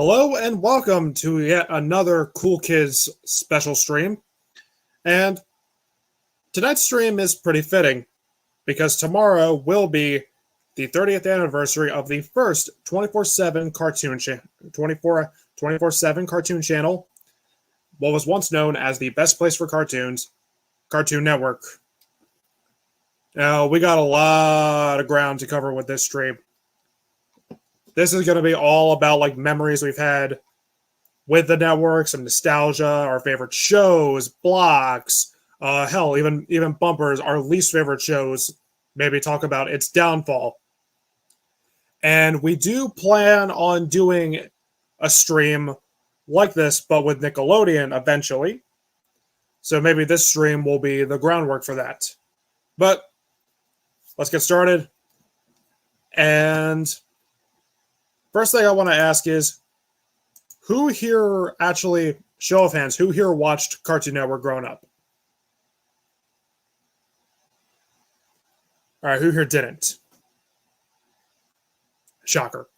Hello and welcome to yet another Cool Kids special stream. And tonight's stream is pretty fitting because tomorrow will be the 30th anniversary of the first 24/7 cartoon 24/7 cartoon channel, what was once known as the best place for cartoons, Cartoon Network. Now, we got a lot of ground to cover with this stream. This is going to be all about like memories we've had with the network, some nostalgia, our favorite shows, blocks, hell, even bumpers, our least favorite shows. Maybe talk about its downfall. And we do plan on doing a stream like this, but with Nickelodeon eventually. So maybe this stream will be the groundwork for that. But let's get started. And first thing I want to ask is, who here actually, show of hands, who here watched Cartoon Network growing up? All right, who here didn't? Shocker.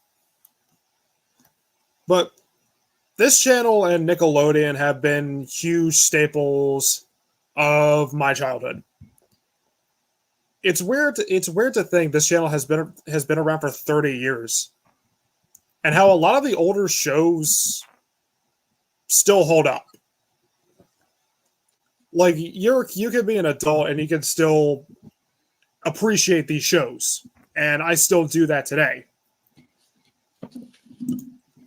But this channel and Nickelodeon have been huge staples of my childhood. It's weird to think this channel has been around for 30 years. And how a lot of the older shows still hold up. Like you could be an adult and you can still appreciate these shows. And I still do that today.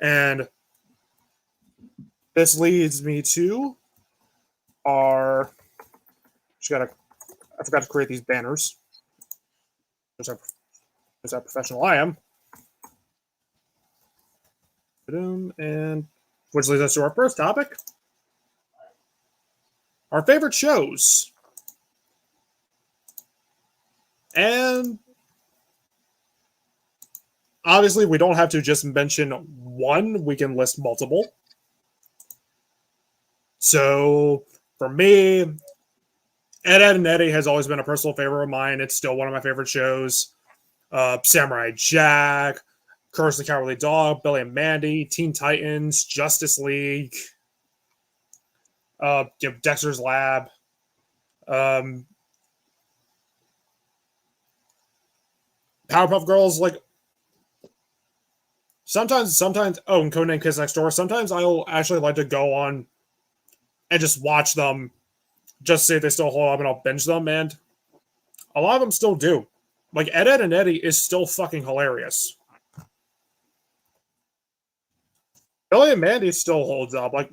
And this leads me to I forgot to create these banners. Just how professional I am. And which leads us to our first topic. Our favorite shows. And obviously we don't have to just mention one, we can list multiple. So for me, Ed, Edd and Eddy has always been a personal favorite of mine. It's still one of my favorite shows. Samurai Jack, Courage the Cowardly Dog, Billy and Mandy, Teen Titans, Justice League, Dexter's Lab, Powerpuff Girls. Like sometimes. Oh, and Codename Kids Next Door. Sometimes I'll actually like to go on and just watch them, just see if they still hold up, and I'll binge them. And a lot of them still do. Like Ed, Edd and Eddy is still fucking hilarious. Billy and Mandy still holds up. Like,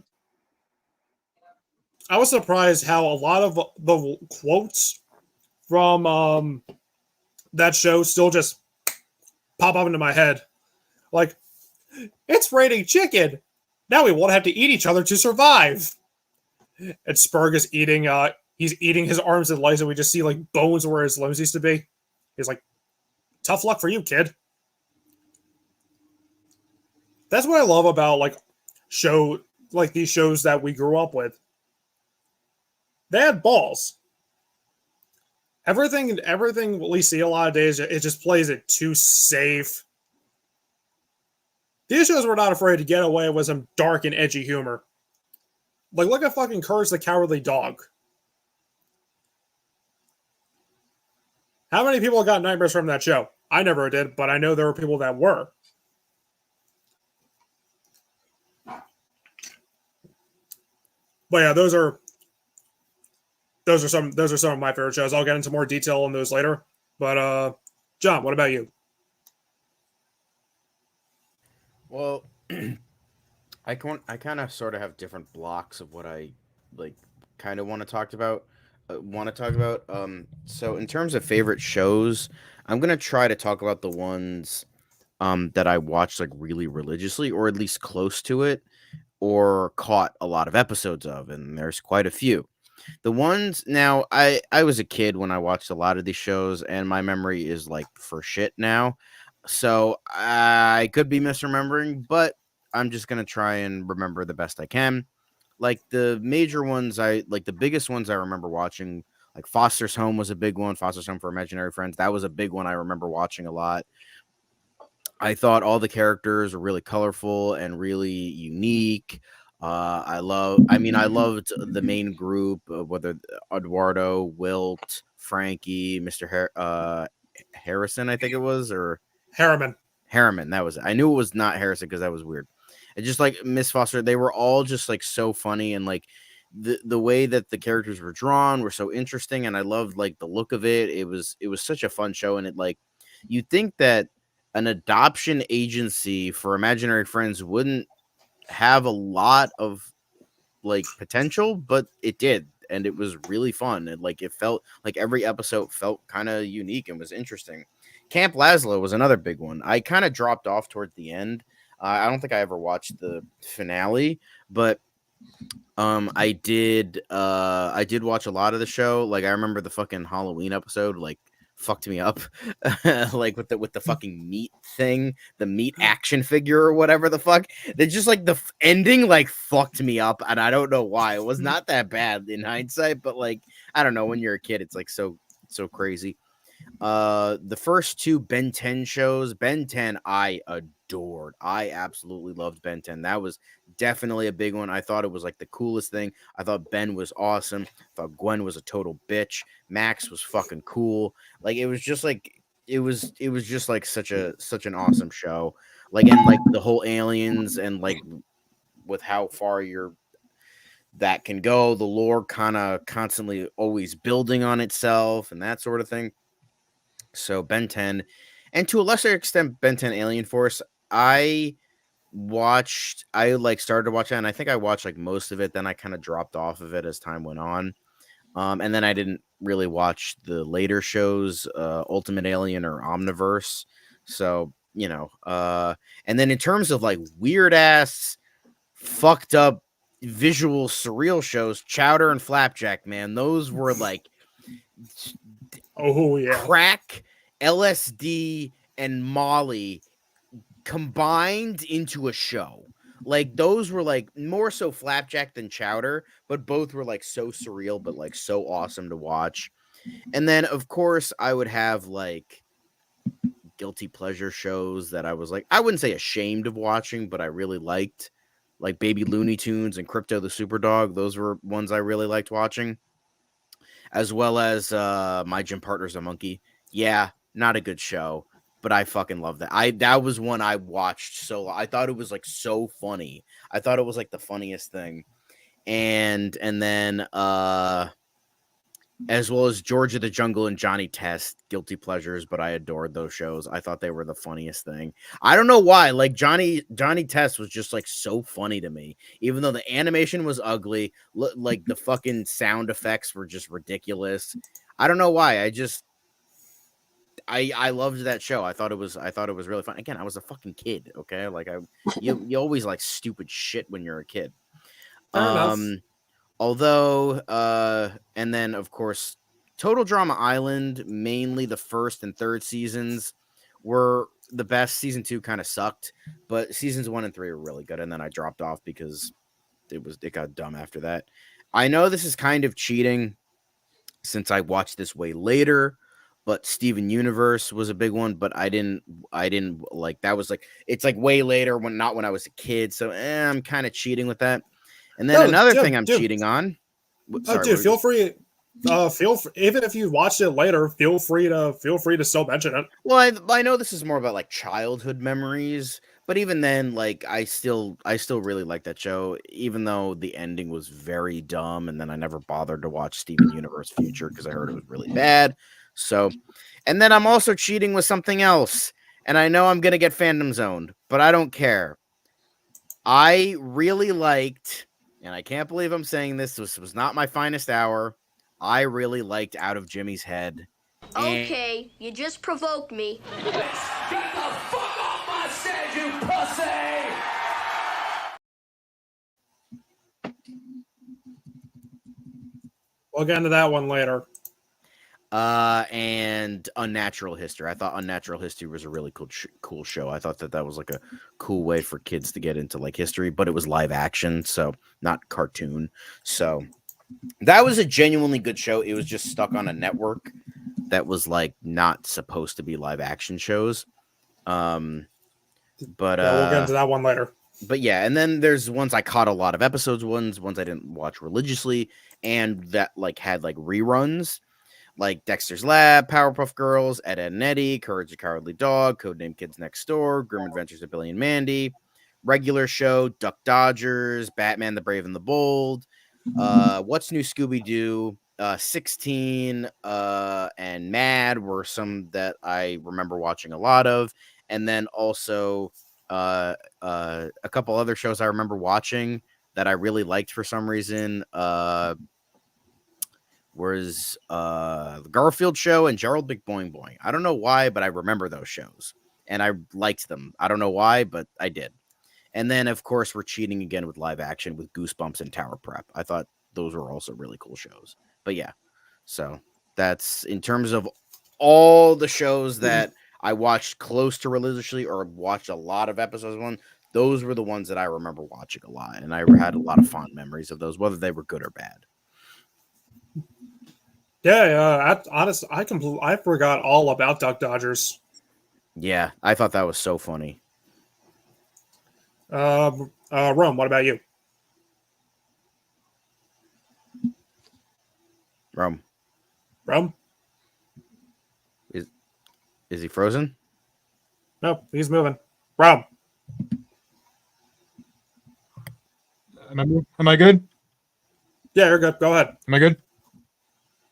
I was surprised how a lot of the quotes from that show still just pop up into my head. Like, it's raining chicken. Now we won't have to eat each other to survive. And Spurg is eating. He's eating his arms and legs, and we just see like bones where his limbs used to be. He's like, "Tough luck for you, kid." That's what I love about these shows that we grew up with. They had balls. Everything we see a lot of days, it just plays it too safe. These shows were not afraid to get away with some dark and edgy humor. Like, look at fucking Courage the Cowardly Dog. How many people got nightmares from that show? I never did, but I know there were people that were. But yeah, those are some of my favorite shows. I'll get into more detail on those later. But John, what about you? Well, I kind of sort of have different blocks of what I like kind of want to talk about. So in terms of favorite shows, I'm gonna try to talk about the ones that I watched like really religiously, or at least close to it, or caught a lot of episodes of, and there's quite a few. The ones now, I was a kid when I watched a lot of these shows, and my memory is like for shit now, so I could be misremembering, but I'm just gonna try and remember the best I can. Like the major ones, the biggest ones I remember watching. Like Foster's Home was a big one. Foster's Home for Imaginary Friends, that was a big one I remember watching a lot. I thought all the characters were really colorful and really unique. I loved the main group, whether Eduardo, Wilt, Frankie, Harrison, I think it was, or Harriman. Harriman. That was it. I knew it was not Harrison because that was weird. And just like Miss Foster, they were all just like so funny, and like the way that the characters were drawn were so interesting, and I loved like the look of it. It was such a fun show, and it like you'd think that an adoption agency for imaginary friends wouldn't have a lot of like potential, but it did, and it was really fun. And like it felt like every episode felt kind of unique and was interesting. Camp Lazlo was another big one. I kind of dropped off toward the end. I don't think I ever watched the finale, but I did watch a lot of the show. Like I remember the fucking Halloween episode like fucked me up. Like with the fucking meat thing, the meat action figure or whatever the fuck. They just like the ending like fucked me up, and I don't know why. It was not that bad in hindsight, but like I don't know, when you're a kid it's like so crazy. The first two Ben 10 shows, Ben 10 I adored. I absolutely loved Ben 10. That was definitely a big one. I thought it was like the coolest thing. I thought Ben was awesome. I thought Gwen was a total bitch. Max was fucking cool. Like it was just like it was just like such an awesome show. Like, and like the whole aliens, and like with how far you're that can go, the lore kind of constantly always building on itself and that sort of thing. So Ben 10, and to a lesser extent Ben 10 Alien Force. I like started to watch that, and I think I watched like most of it, then I kind of dropped off of it as time went on. And then I didn't really watch the later shows, Ultimate Alien or Omniverse. So, and then in terms of like weird ass fucked up visual surreal shows, Chowder and Flapjack, man, those were like Oh yeah. crack, LSD, and Molly combined into a show. Like those were like more so Flapjack than Chowder, but both were like so surreal, but like so awesome to watch. And then of course I would have like guilty pleasure shows that I was like, I wouldn't say ashamed of watching, but I really liked, like Baby Looney Tunes and Crypto the Superdog. Those were ones I really liked watching, as well as My Gym Partner's a Monkey. Yeah, not a good show, but I fucking love that. That was one I watched, so I thought it was like so funny. I thought it was like the funniest thing. And then as well as George of the Jungle and Johnny Test, guilty pleasures, but I adored those shows. I thought they were the funniest thing. I don't know why. Like Johnny Test was just like so funny to me, even though the animation was ugly. Like the fucking sound effects were just ridiculous. I don't know why. I loved that show. I thought it was really fun. Again, I was a fucking kid. Okay, like you always like stupid shit when you're a kid. Fair enough. Although, and then of course, Total Drama Island, mainly the first and third seasons were the best. Season 2 kind of sucked, but seasons 1 and 3 were really good. And then I dropped off because it got dumb after that. I know this is kind of cheating since I watched this way later, but Steven Universe was a big one. But I didn't like that. Was like, it's like way later, not when I was a kid. So I'm kind of cheating with that. And then No, another dude, thing I'm dude. cheating on. Sorry, Dude, feel free. Even if you watched it later, feel free to still mention it. Well, I know this is more about like childhood memories, but even then, like I still really like that show, even though the ending was very dumb, and then I never bothered to watch Steven Universe Future because I heard it was really bad. So, and then I'm also cheating with something else, and I know I'm gonna get fandom zoned, but I don't care. I really liked, and I can't believe I'm saying this. This was not my finest hour. I really liked Out of Jimmy's Head. And Okay, you just provoked me. Get the fuck off my stage, you pussy! We'll get into that one later. and Unnatural History. I thought Unnatural History was a really cool show. I thought that was like a cool way for kids to get into like history, but it was live action, so not cartoon. So that was a genuinely good show. It was just stuck on a network that was like not supposed to be live action shows. But Yeah, we'll get into that one later. but yeah, and then there's ones I caught a lot of episodes, ones I didn't watch religiously, and that like had like reruns, like Dexter's Lab, Powerpuff Girls, Ed, Edd and Eddy, Courage the Cowardly Dog, Codename Kids Next Door, Grim Adventures of Billy and Mandy, Regular Show, Duck Dodgers, Batman the Brave and the Bold, What's New Scooby Doo, 16, and Mad were some that I remember watching a lot of, and then also a couple other shows I remember watching that I really liked for some reason. Was the Garfield Show and Gerald McBoing Boing. I don't know why, but I remember those shows and I liked them. I don't know why, but I did. And then, of course, we're cheating again with live action with Goosebumps and Tower Prep. I thought those were also really cool shows. But yeah, so that's in terms of all the shows that I watched close to religiously or watched a lot of episodes of one. Those were the ones that I remember watching a lot, and I had a lot of fond memories of those, whether they were good or bad. Yeah, honestly, I forgot all about Duck Dodgers. Yeah, I thought that was so funny. Rome, what about you? Rome, Rome? is he frozen? No, he's moving. Rome. Am I good? Yeah, you're good. Go ahead. Am I good?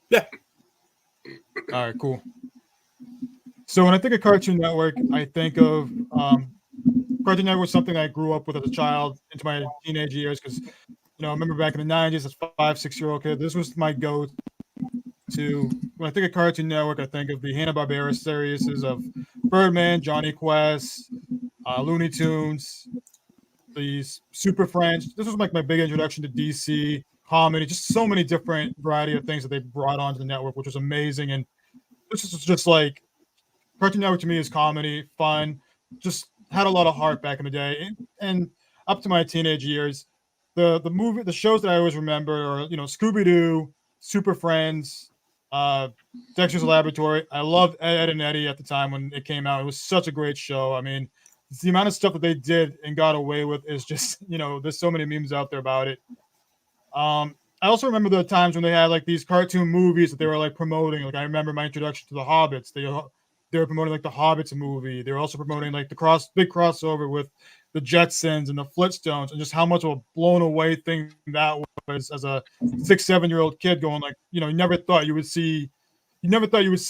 Yeah. All right, cool. So when I think of Cartoon Network, I think of Cartoon Network was something I grew up with as a child into my teenage years because, I remember back in the 90s as a 5-6-year-old kid, this was my go-to. When I think of Cartoon Network, I think of the Hanna-Barbera series of Birdman, Johnny Quest, Looney Tunes, these Super Friends. This was like my big introduction to DC comedy, just so many different variety of things that they brought onto the network, which was amazing. And this is just like Cartoon Network to me is comedy, fun, just had a lot of heart back in the day. And up to my teenage years, the shows that I always remember are, Scooby Doo, Super Friends, Dexter's Laboratory. I loved Ed and Eddy at the time when it came out. It was such a great show. I mean, the amount of stuff that they did and got away with is just, there's so many memes out there about it. I also remember the times when they had like these cartoon movies that they were like promoting. Like I remember my introduction to the Hobbits. They were promoting like the Hobbits movie. They were also promoting like the big crossover with the Jetsons and the Flintstones, and just how much of a blown away thing that was as a 6-7-year-old kid going like, you never thought you would see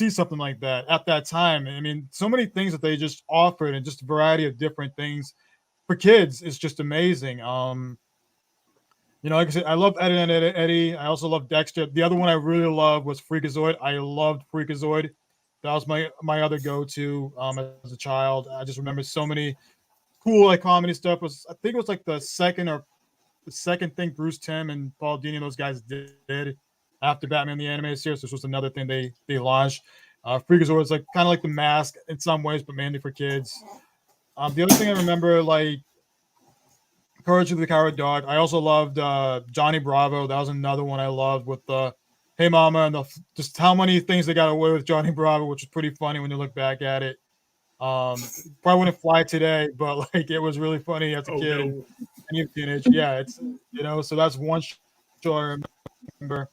something like that at that time. I mean, so many things that they just offered and just a variety of different things for kids is just amazing. Like I said, I love Ed and Eddy. I also love Dexter. The other one I really loved was Freakazoid. I loved Freakazoid. That was my other go-to as a child. I just remember so many cool like comedy stuff. I think it was like the second thing Bruce Timm and Paul Dini and those guys did after Batman the Animated Series. This was another thing they launched. Freakazoid was like kind of like The Mask in some ways, but mainly for kids. The other thing I remember, like Courage of the Cowardly Dog. I also loved Johnny Bravo. That was another one I loved with the Hey Mama and just how many things they got away with Johnny Bravo, which is pretty funny when you look back at it. Probably wouldn't fly today, but like it was really funny as a kid and any teenage. Yeah, it's so that's one show I remember.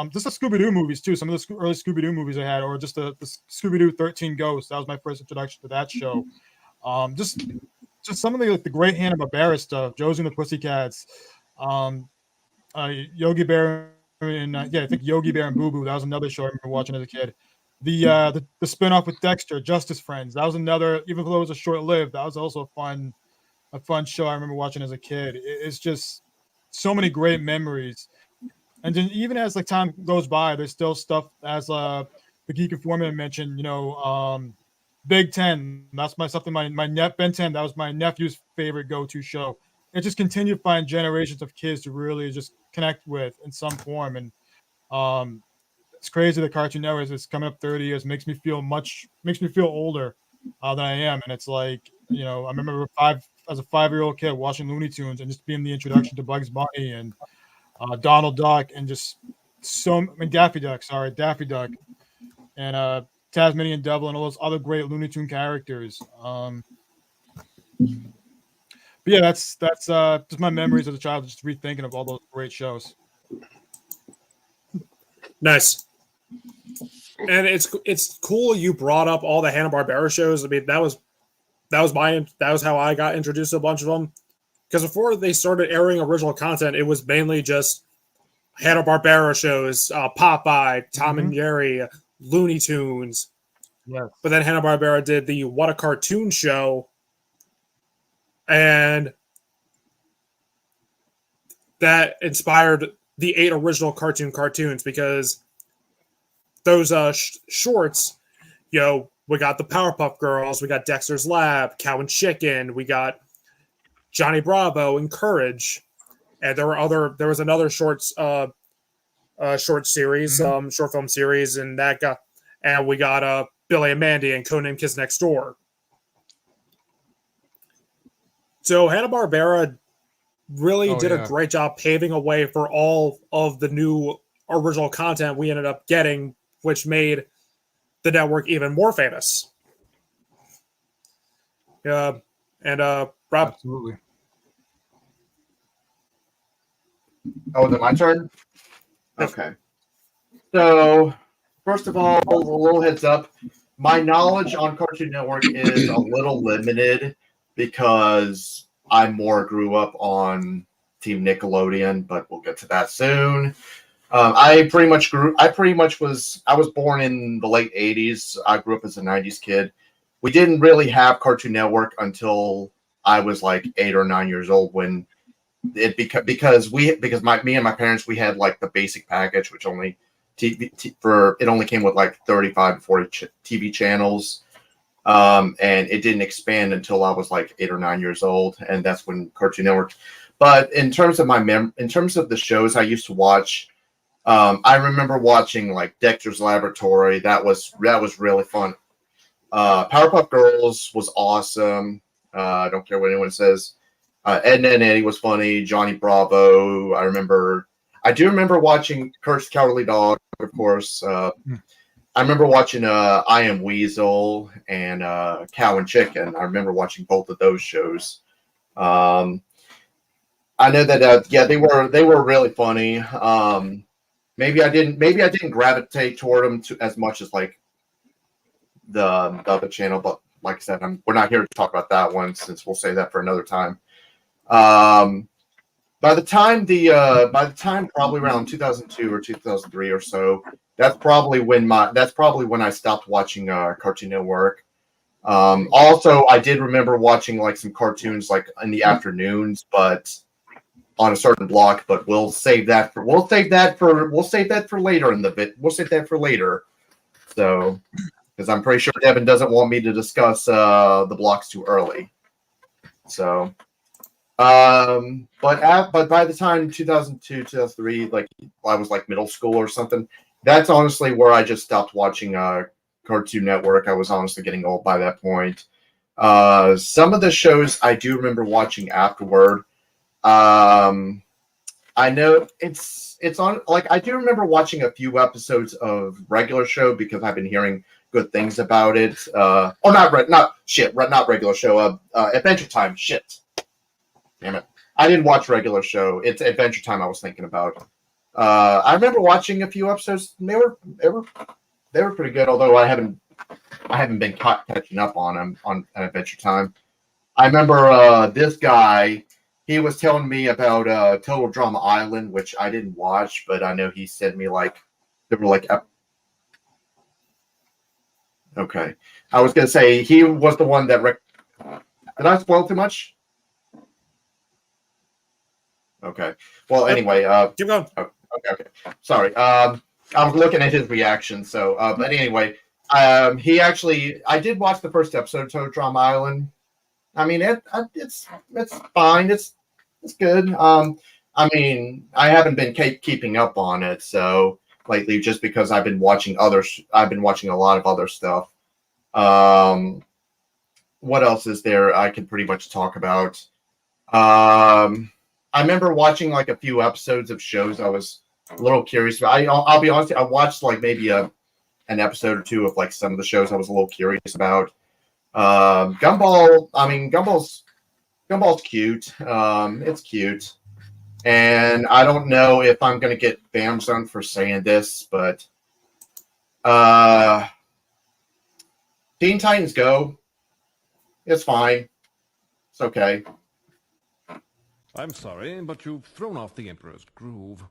Just the Scooby Doo movies too. Some of the early Scooby Doo movies I had, or just the Scooby Doo 13 Ghosts. That was my first introduction to that show. Just some of the great Hanna-Barbera stuff, Josie and the Pussycats, Yogi Bear, and I think Yogi Bear and Boo Boo. That was another show I remember watching as a kid. The spinoff with Dexter, Justice Friends. That was another, even though it was a short-lived, that was also a fun show I remember watching as a kid. It's just so many great memories. And then even as like time goes by, there's still stuff as the Geek Informant mentioned, Big Ten. That's my Ben 10. That was my nephew's favorite go-to show. It just continued to find generations of kids to really just connect with in some form. And it's crazy that Cartoon Network is coming up 30 years. Makes me feel older than I am. And it's like, I remember as a 5-year-old kid watching Looney Tunes and just being the introduction to Bugs Bunny and Donald Duck and just Daffy Duck, and Tasmanian Devil and all those other great Looney Tune characters. But yeah, that's just my memories as a child, just rethinking of all those great shows. Nice. And it's cool you brought up all the Hanna-Barbera shows. I mean, that was how I got introduced to a bunch of them. Because before they started airing original content, it was mainly just Hanna-Barbera shows, Popeye, Tom and Jerry, Looney Tunes. Yes. But then Hanna-Barbera did the What a Cartoon show, and that inspired the 8 original cartoons, because those shorts, we got the Powerpuff Girls, we got Dexter's Lab, Cow and Chicken, we got Johnny Bravo and Courage, and there was another short series, short film series, and we got Billy and Mandy and Conan Kids Next Door. So Hanna-Barbera really did a great job paving a way for all of the new original content we ended up getting, which made the network even more famous. Yeah, and Rob. Absolutely. Oh, is it my turn? Okay. So, first of all, a little heads up. My knowledge on Cartoon Network is a little limited because I more grew up on Team Nickelodeon, but we'll get to that soon. I was born in the late 80s. I grew up as a 90s kid. We didn't really have Cartoon Network until I was like 8 or 9 years old, when because me and my parents, we had like the basic package, which only it only came with like 35 to 40 TV channels. And it didn't expand until I was like 8 or 9 years old, and that's when Cartoon Network. But in terms of in terms of the shows I used to watch, I remember watching like Dexter's Laboratory. That was really fun. Powerpuff Girls was awesome. I don't care what anyone says. Edna and Eddie was funny. Johnny Bravo. I do remember watching Courage the Cowardly Dog, of course. I remember watching I Am Weasel and Cow and Chicken. I remember watching both of those shows. I know that they were really funny. Maybe I didn't gravitate toward them as much as like the other channel, but like I said, we're not here to talk about that one, since we'll save that for another time. By the time probably around 2002 or 2003 or so, that's probably when I stopped watching Cartoon Network. Also, I did remember watching like some cartoons like in the afternoons, but on a certain block. But we'll save that for later in the bit. We'll save that for later. So, because I'm pretty sure Devin doesn't want me to discuss the blocks too early. So. But by the time 2002, 2003, like I was like middle school or something, that's honestly where I just stopped watching Cartoon Network. I was honestly getting old by that point. Some of the shows I do remember watching afterward. I know it's on, like, I do remember watching a few episodes of regular show because I've been hearing good things about it. Not regular show. Adventure Time. Shit. Damn it. I didn't watch regular show. It's Adventure Time I was thinking about. I remember watching a few episodes. They were pretty good, although I haven't been catching up on them on Adventure Time. I remember this guy, he was telling me about Total Drama Island, which I didn't watch, but I know he sent me like there were like okay. I was gonna say he was the one that did I spoil too much? Okay. Well, anyway, keep going. Okay. Sorry. I was looking at his reaction. So, but anyway, I did watch the first episode of Total Drama Island. I mean, it's fine. It's good. I mean, I haven't been keeping up on it so lately, just because I've been watching a lot of other stuff. What else is there I can pretty much talk about? I remember watching like a few episodes of shows I was a little curious about. I'll be honest, I watched like maybe an episode or two of like some of the shows I was a little curious about. Gumball, I mean, Gumball's Gumball's cute. It's cute. And I don't know if I'm going to get banned zone for saying this, but Teen Titans Go, it's fine. It's okay. I'm sorry, but you've thrown off the Emperor's groove.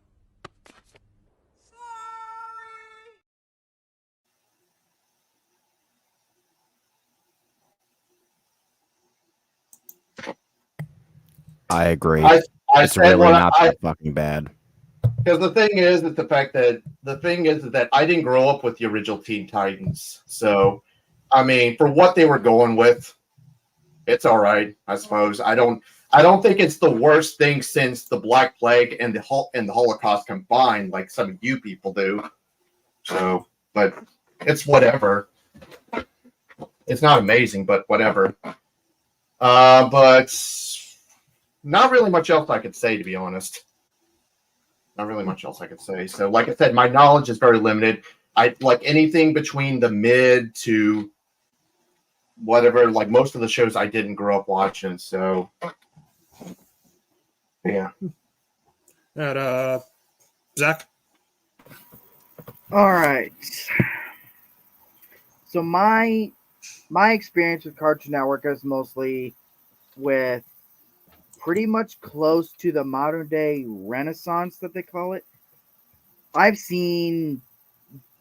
I agree. I It's said really what not that fucking bad. because the thing is that I didn't grow up with the original Teen Titans, so I mean, for what they were going with, it's all right, I suppose. I don't think it's the worst thing since the Black Plague and the Holocaust combined, like some of you people do. So, but it's whatever. It's not amazing, but whatever. But not really much else I could say, to be honest. Not really much else I could say. So, like I said, my knowledge is very limited. I like anything between the mid to whatever. Like most of the shows I didn't grow up watching. So, yeah. And Zach. All right. So my experience with Cartoon Network is mostly with pretty much close to the modern day Renaissance that they call it. I've seen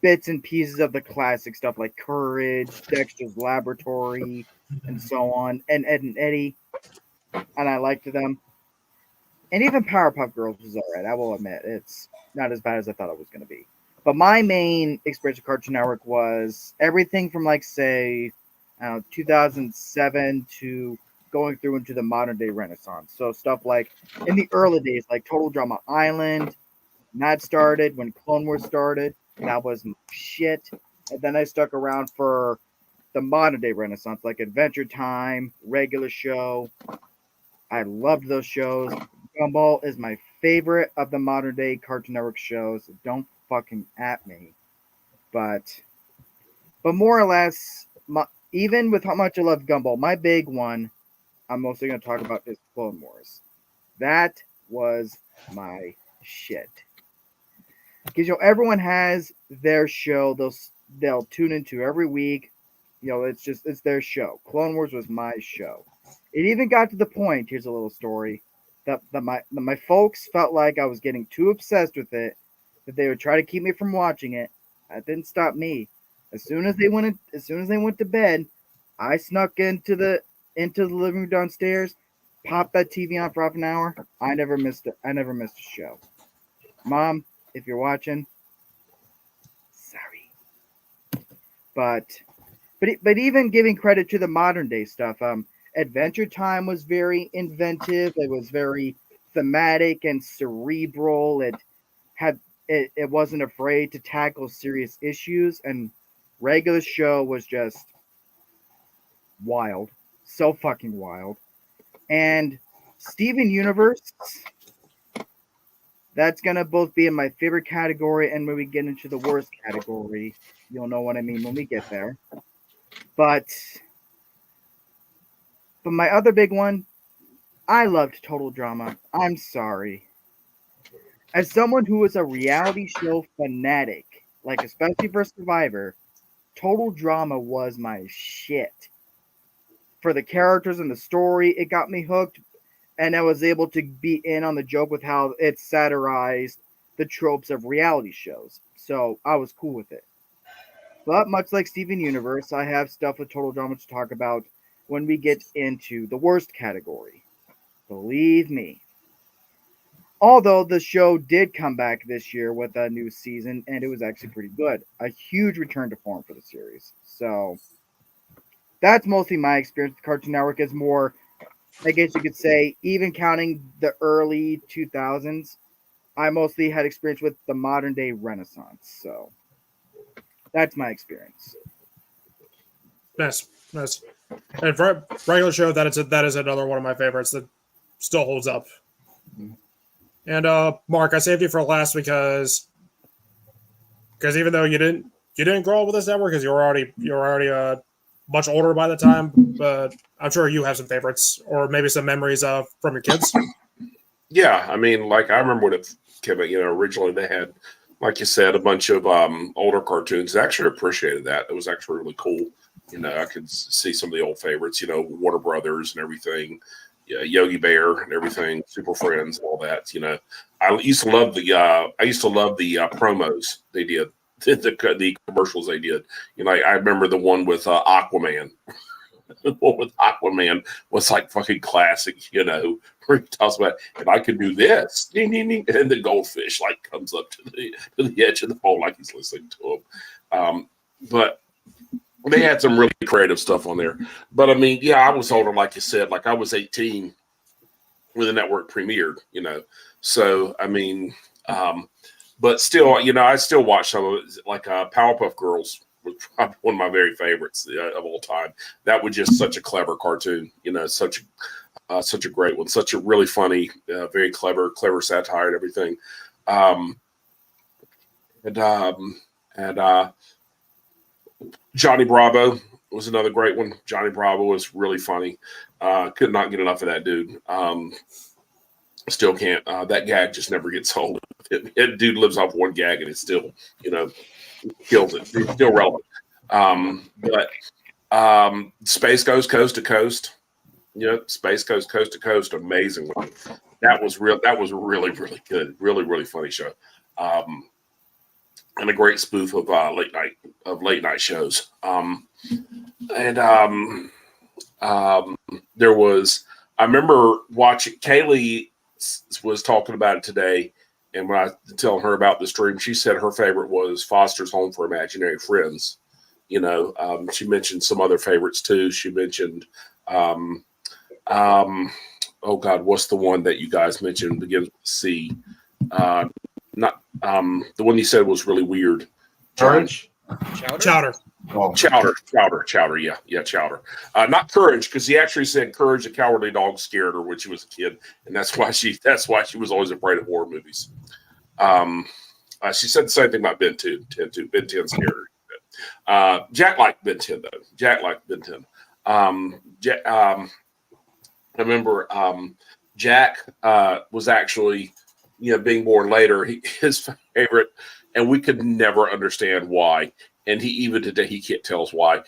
bits and pieces of the classic stuff like Courage, Dexter's Laboratory, and so on, and Ed and Eddie, and I liked them. And even Powerpuff Girls was alright, I will admit. It's not as bad as I thought it was going to be. But my main experience with Cartoon Network was everything from, like, say, 2007 to going through into the modern day Renaissance. So stuff like in the early days, like Total Drama Island, that started when Clone Wars started. That was shit. And then I stuck around for the modern day Renaissance, like Adventure Time, Regular Show. I loved those shows. Gumball is my favorite of the modern day Cartoon Network shows. Don't fucking at me. But more or less, even with how much I love Gumball, my big one I'm mostly going to talk about is Clone Wars. That was my shit. Because everyone has their show they'll tune into every week. It's their show. Clone Wars was my show. It even got to the point, here's a little story, that my folks felt like I was getting too obsessed with it, that they would try to keep me from watching it. That didn't stop me. As soon as they went to bed, I snuck into the living room downstairs, popped that TV on for half an hour. I never missed a show. Mom, if you're watching, sorry. But even giving credit to the modern day stuff, Adventure Time was very inventive. It was very thematic and cerebral. It wasn't afraid to tackle serious issues, and Regular Show was just wild. So fucking wild. And Steven Universe, that's gonna both be in my favorite category, and when we get into the worst category, you'll know what I mean when we get there. But my other big one, I loved Total Drama. I'm sorry. As someone who is a reality show fanatic, like especially for Survivor, Total Drama was my shit. For the characters and the story, it got me hooked, and I was able to be in on the joke with how it satirized the tropes of reality shows. So I was cool with it. But much like Steven Universe, I have stuff with Total Drama to talk about when we get into the worst category. Believe me. Although the show did come back this year with a new season, and it was actually pretty good. A huge return to form for the series. So that's mostly my experience with Cartoon Network. Is more, I guess you could say, even counting the early 2000s, I mostly had experience with the modern day Renaissance. So that's my experience. Nice. And for Regular Show, that is another one of my favorites that still holds up. And Mark, I saved you for last because even though you didn't grow up with this network because you were already much older by the time, but I'm sure you have some favorites or maybe some memories of from your kids. Yeah, I mean, like I remember when it came out. Originally they had, like you said, a bunch of older cartoons. I actually appreciated that. It was actually really cool. I could see some of the old favorites. Warner Brothers and everything. Yeah, Yogi Bear and everything, Super Friends, all that. I used to love the promos they did, the commercials they did. I remember the one with Aquaman. The one with Aquaman was like fucking classic. Where he talks about if I could do this, ding, ding, ding, and the goldfish like comes up to the edge of the bowl like he's listening to him. But they had some really creative stuff on there. But I mean, yeah, I was older, like you said. Like I was 18 when the network premiered. So I mean, but still, I still watch some of it. Like Powerpuff Girls was probably one of my very favorites of all time. That was just such a clever cartoon. Such a great one. Such a really funny, very clever satire and everything. And Johnny Bravo was another great one. Johnny Bravo was really funny. Could not get enough of that dude. Still can't. That gag just never gets old. That dude lives off one gag and it still, kills it. It's still relevant. But Space Goes Coast to Coast. Space Goes Coast to Coast. Amazing one. That was real. That was really, really good. Really, really funny show. And a great spoof of late night shows. There was. I remember watching. Kaylee was talking about it today, and when I was telling her about the stream, she said her favorite was Foster's Home for Imaginary Friends. She mentioned some other favorites too. She mentioned, oh God, what's the one that you guys mentioned? Begins with C. Not the one you said was really weird. Courage? Chowder. Oh. Chowder. Yeah, Chowder. Not Courage, because he actually said Courage the Cowardly Dog scared her when she was a kid, and that's why she was always afraid of horror movies. She said the same thing about Ben 10 too. Ben 10 scared her. Jack liked Ben 10 though. Jack liked Ben 10. I remember Jack was actually, being born later, his favorite, and we could never understand why. And even today, he can't tell us why.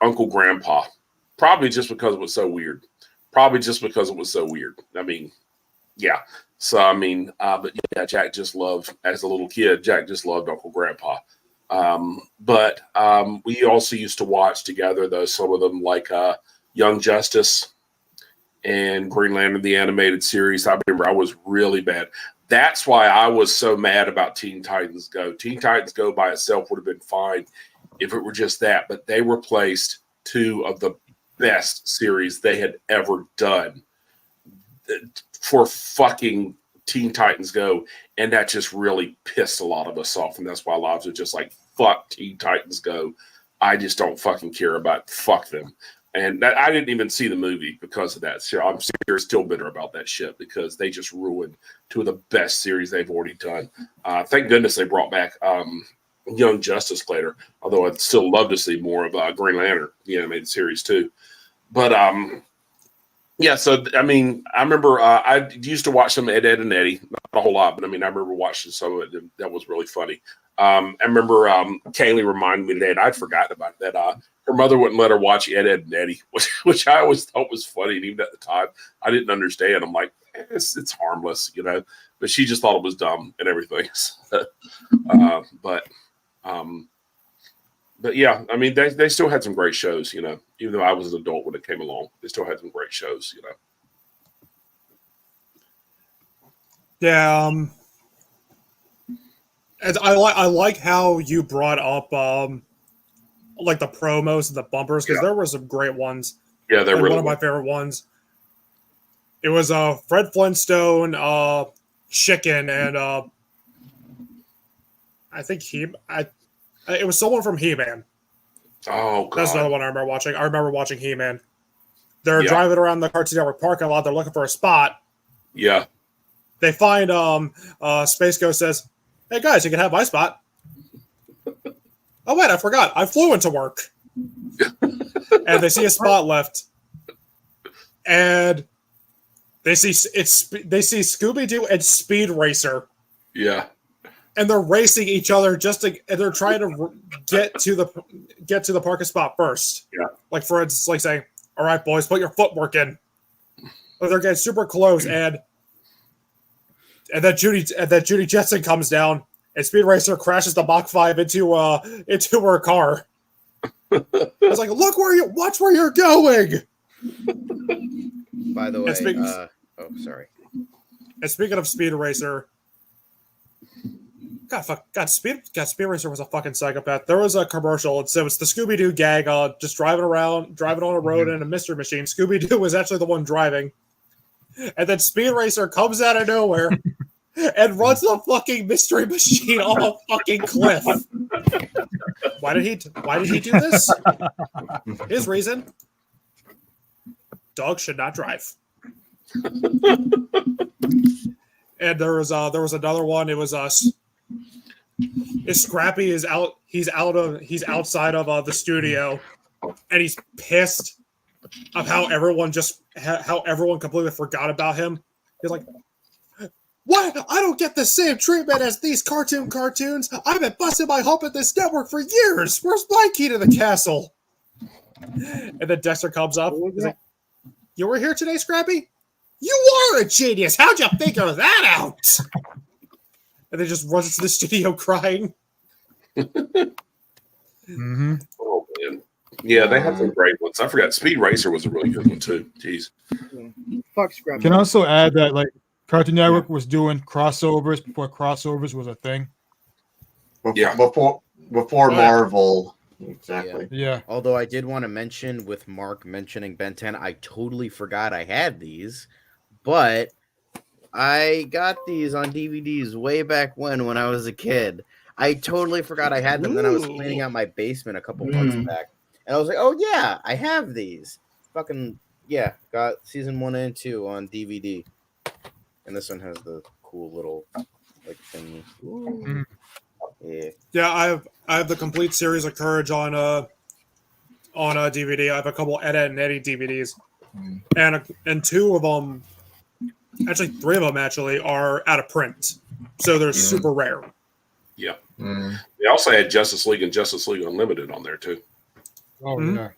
Uncle Grandpa, probably just because it was so weird. I mean, yeah. So I mean, but yeah, Jack just loved, as a little kid, Jack just loved Uncle Grandpa. But we also used to watch together, though, some of them like Young Justice and Green Lantern, the animated series. I remember I was really bad. That's why I was so mad about Teen Titans Go. Teen Titans Go by itself would have been fine if it were just that, but they replaced two of the best series they had ever done for fucking Teen Titans Go, and that just really pissed a lot of us off, and that's why a lot of us are just like, fuck Teen Titans Go. I just don't fucking care about, fuck them. And I didn't even see the movie because of that. So I'm still bitter about that shit because they just ruined two of the best series they've already done. Thank goodness they brought back Young Justice later, although I'd still love to see more of Green Lantern, the animated series too. But yeah, so I mean, I remember I used to watch some Ed, Edd and Eddy, not a whole lot, but I mean, I remember watching some of it. That was really funny. I remember Kaylee reminded me today, and I'd forgotten about that. Her mother wouldn't let her watch Ed, Edd and Eddy, which I always thought was funny. And even at the time, I didn't understand. I'm like, it's harmless, but she just thought it was dumb and everything. But yeah, I mean, they still had some great shows, even though I was an adult when it came along, they still had some great shows, Yeah. And I like how you brought up like the promos and the bumpers, because there were some great ones. Yeah, they're really one of my favorite ones. It was Fred Flintstone, Chicken, and I think it was someone from He-Man. Oh, God. That's another one I remember watching. I remember watching He-Man. They're driving around the Cartoon Network parking lot. They're looking for a spot. Yeah. They find Space Ghost says, "Hey guys, you can have my spot." Oh wait, I forgot. I flew into work. and they see a spot left, and they see Scooby-Doo and Speed Racer. Yeah. And they're racing each other and they're trying to get to the parking spot first. Yeah. Like for instance, like saying, "All right, boys, put your footwork in." But they're getting super close, and then Judy Jetson comes down, and Speed Racer crashes the Mach 5 into her car. It's like, watch where you're going. By the way, sorry. And speaking of Speed Racer. God, Speed Racer was a fucking psychopath. There was a commercial. It was the Scooby-Doo gang just driving on a road in a mystery machine. Scooby-Doo was actually the one driving. And then Speed Racer comes out of nowhere and runs the fucking mystery machine off a fucking cliff. Why did he do this? His reason: dogs should not drive. And there was another one. It was us. Scrappy is out. He's outside of the studio, and he's pissed of how everyone completely forgot about him. He's like, "What? I don't get the same treatment as these cartoons. I've been busting my hump at this network for years. Where's my key to the castle?" And then Dexter comes up. He's like, "You were here today, Scrappy? You are a genius. How'd you figure that out?" And they just runs into the studio crying. Mm-hmm. Oh man, yeah, they had some great ones. I forgot Speed Racer was a really good one too. Jeez. Fuck Scrap. Can also add that like Cartoon Network was doing crossovers before crossovers was a thing. Yeah. Before Marvel. Exactly. Yeah. Although I did want to mention, with Mark mentioning Ben 10, I totally forgot I had these, but I got these on DVDs way back when I was a kid. I totally forgot I had them. Then I was cleaning out my basement a couple months back, and I was like, "Oh yeah, I have these." Fucking yeah, got season 1 and 2 on DVD, and this one has the cool little like thingy. Yeah, I have the complete series of Courage on DVD. I have a couple Ed and Eddie DVDs, and two of them. Actually, 3 of them actually are out of print, so they're super rare. Yeah. They also had Justice League and Justice League Unlimited on there too. Oh yeah.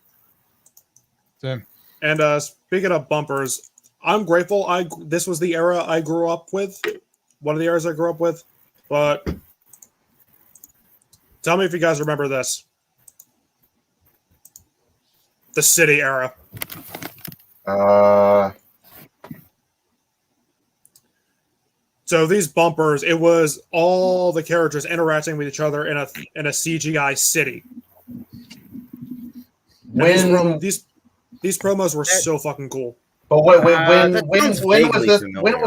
Same. And speaking of bumpers, I'm grateful. This was the era I grew up with. One of the eras I grew up with. But tell me if you guys remember this. The City era. So these bumpers, it was all the characters interacting with each other in a CGI city. These promos were so fucking cool. But when was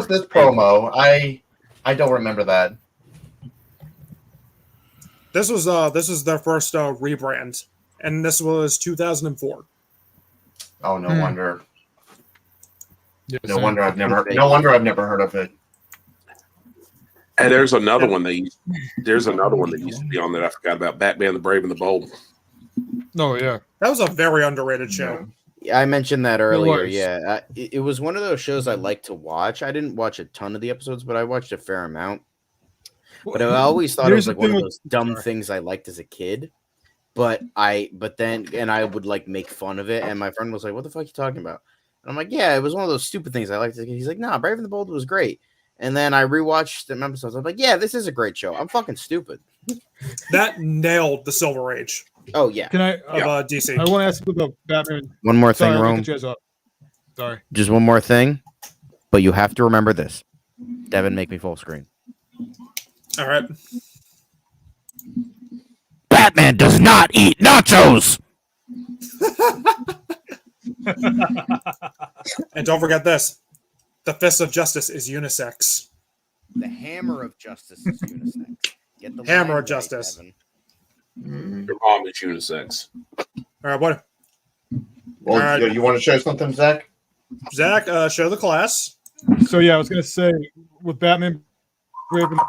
this promo? I don't remember that. This was their first rebrand, and this was 2004. Oh, no wonder. Yes, No wonder I've never heard of it. And there's another one that used to be on that I forgot about. Batman the Brave and the Bold. Oh yeah, that was a very underrated show. Yeah, I mentioned that earlier. Yeah, it was one of those shows I like to watch. I didn't watch a ton of the episodes, but I watched a fair amount. But I always thought it was like one of those dumb things I liked as a kid. But then I would like make fun of it, and my friend was like, "What the fuck are you talking about?" And I'm like, "Yeah, it was one of those stupid things I liked." He's like, "Nah, Brave and the Bold was great." And then I rewatched the episodes. I'm like, "Yeah, this is a great show. I'm fucking stupid." That nailed the Silver Age. Oh yeah. Can I? Of DC. I want to ask you about Batman. One more thing, Sorry, Rome. Sorry. Just one more thing, but you have to remember this. Devin, make me full screen. All right. Batman does not eat nachos. And don't forget this. The Fist of Justice is unisex. The Hammer of Justice is unisex. Get the Hammer line of Justice. Devin. Your mom is unisex. All right, what? Well, All right. You want to show something, Zach? Zach, show the class. So yeah, I was gonna say with Batman, Brave and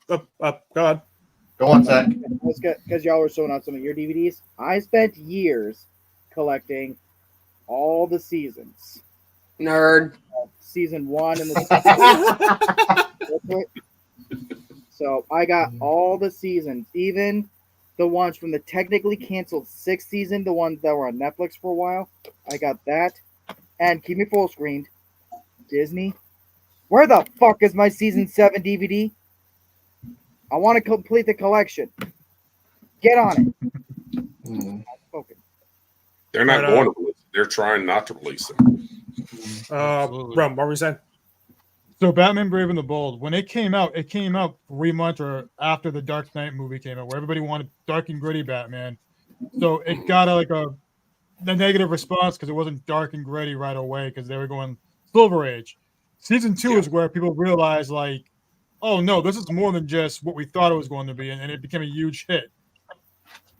Go ahead. Go on, Zach. Because y'all were showing out some of your DVDs. I spent years collecting all the seasons. Nerd. Season 1 and the So I got all the seasons, even the ones from the technically canceled 6th season, the ones that were on Netflix for a while. I got that. And keep me full screened. Disney. Where the fuck is my season 7 DVD? I want to complete the collection. Get on it. Okay. They're not going to release it. They're trying not to release them. Rum, what were you saying? So Batman Brave and the Bold, when it came out 3 months or after the Dark Knight movie came out, where everybody wanted dark and gritty Batman. So it got a negative response because it wasn't dark and gritty right away because they were going Silver Age. Season 2 is where people realized, like, oh no, this is more than just what we thought it was going to be, and it became a huge hit.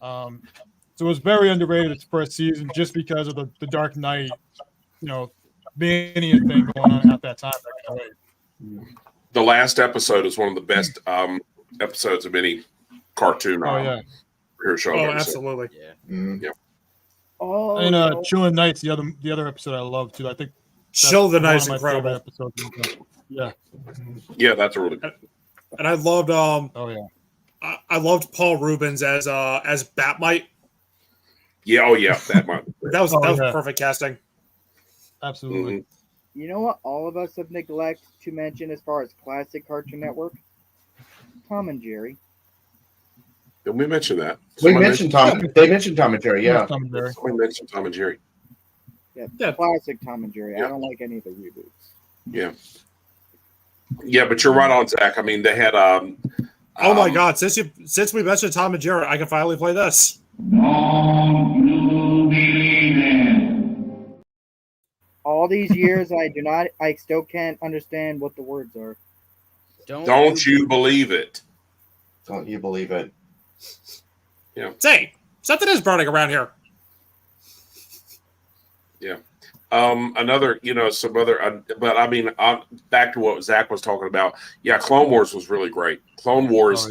So it was very underrated its first season just because of the Dark Knight, mania thing going on at that time. The last episode is one of the best episodes of any cartoon. Show. Oh, absolutely. Yeah. Oh, and Chilling Nights, the other episode I love too. I think Chill the Night's incredible. Yeah, that's a really good. And I loved I loved Paul Rubens as Batmite. Yeah, Batmite. that was perfect casting. Absolutely. Mm-hmm. You know what all of us have neglected to mention as far as classic Cartoon Network? Tom and Jerry. Did we mention that? We mentioned Tom. They mentioned Tom and Jerry. Yeah. We mentioned Tom and Jerry. Yeah, classic Tom and Jerry. I don't like any of the reboots. Yeah. Yeah, but you're right on, Zach. I mean, they had. Oh my God! Since we mentioned Tom and Jerry, I can finally play this. All these years, I still can't understand what the words are. Don't you believe it? Don't you believe it? Yeah. Say, something is burning around here. Yeah. Another, some other, but I mean, back to what Zach was talking about. Yeah, Clone Wars was really great. Clone Wars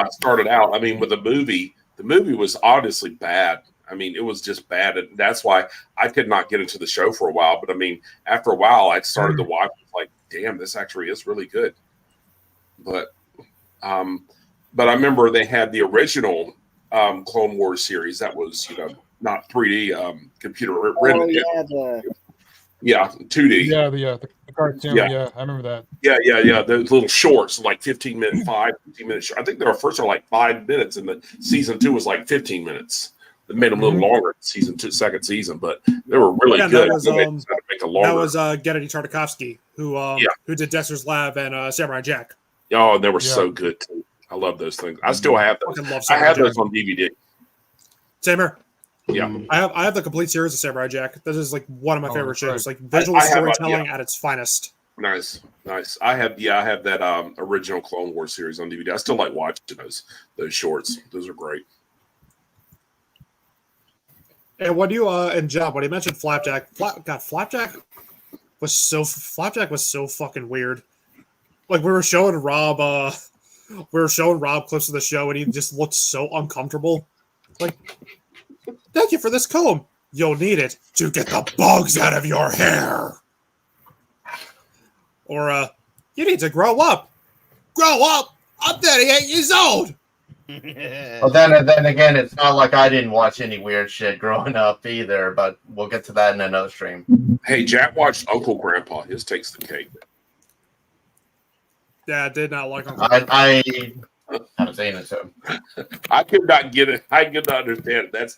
started out. I mean, with the movie was honestly bad. I mean, it was just bad, and that's why I could not get into the show for a while. But I mean, after a while, I started to watch. Like, damn, this actually is really good. But I remember they had the original Clone Wars series that was, not 3D computer rendered. Yeah, 2D. Yeah, the cartoon. Yeah, I remember that. Yeah. Those little shorts, like 15 minute shorts. I think their first are like 5 minutes, and the season 2 was like 15 minutes. They made them a little longer season 2, second season, but they were really good. That was Gennady Tartakovsky, who did Dexter's Lab and Samurai Jack. Oh, they were so good too. I love those things. I still have those. I have those on DVD. Same here. Yeah, I have the complete series of Samurai Jack. This is like one of my favorite shows. Like visual storytelling at its finest. Nice. I have that original Clone Wars series on DVD. I still like watching those shorts. Those are great. And when you and John, when you mentioned Flapjack, Flapjack was so fucking weird. Like we were showing Rob clips of the show, and he just looked so uncomfortable. Like, thank you for this comb. You'll need it to get the bugs out of your hair. Or you need to grow up. Grow up. I'm 38 years old. Well, then again, it's not like I didn't watch any weird shit growing up either, but we'll get to that in another stream. Hey, Jack watched Uncle Grandpa. His takes the cake. Yeah, I did not like Uncle Grandpa. I haven't seen it, so. I could not get it. I could not understand it. That's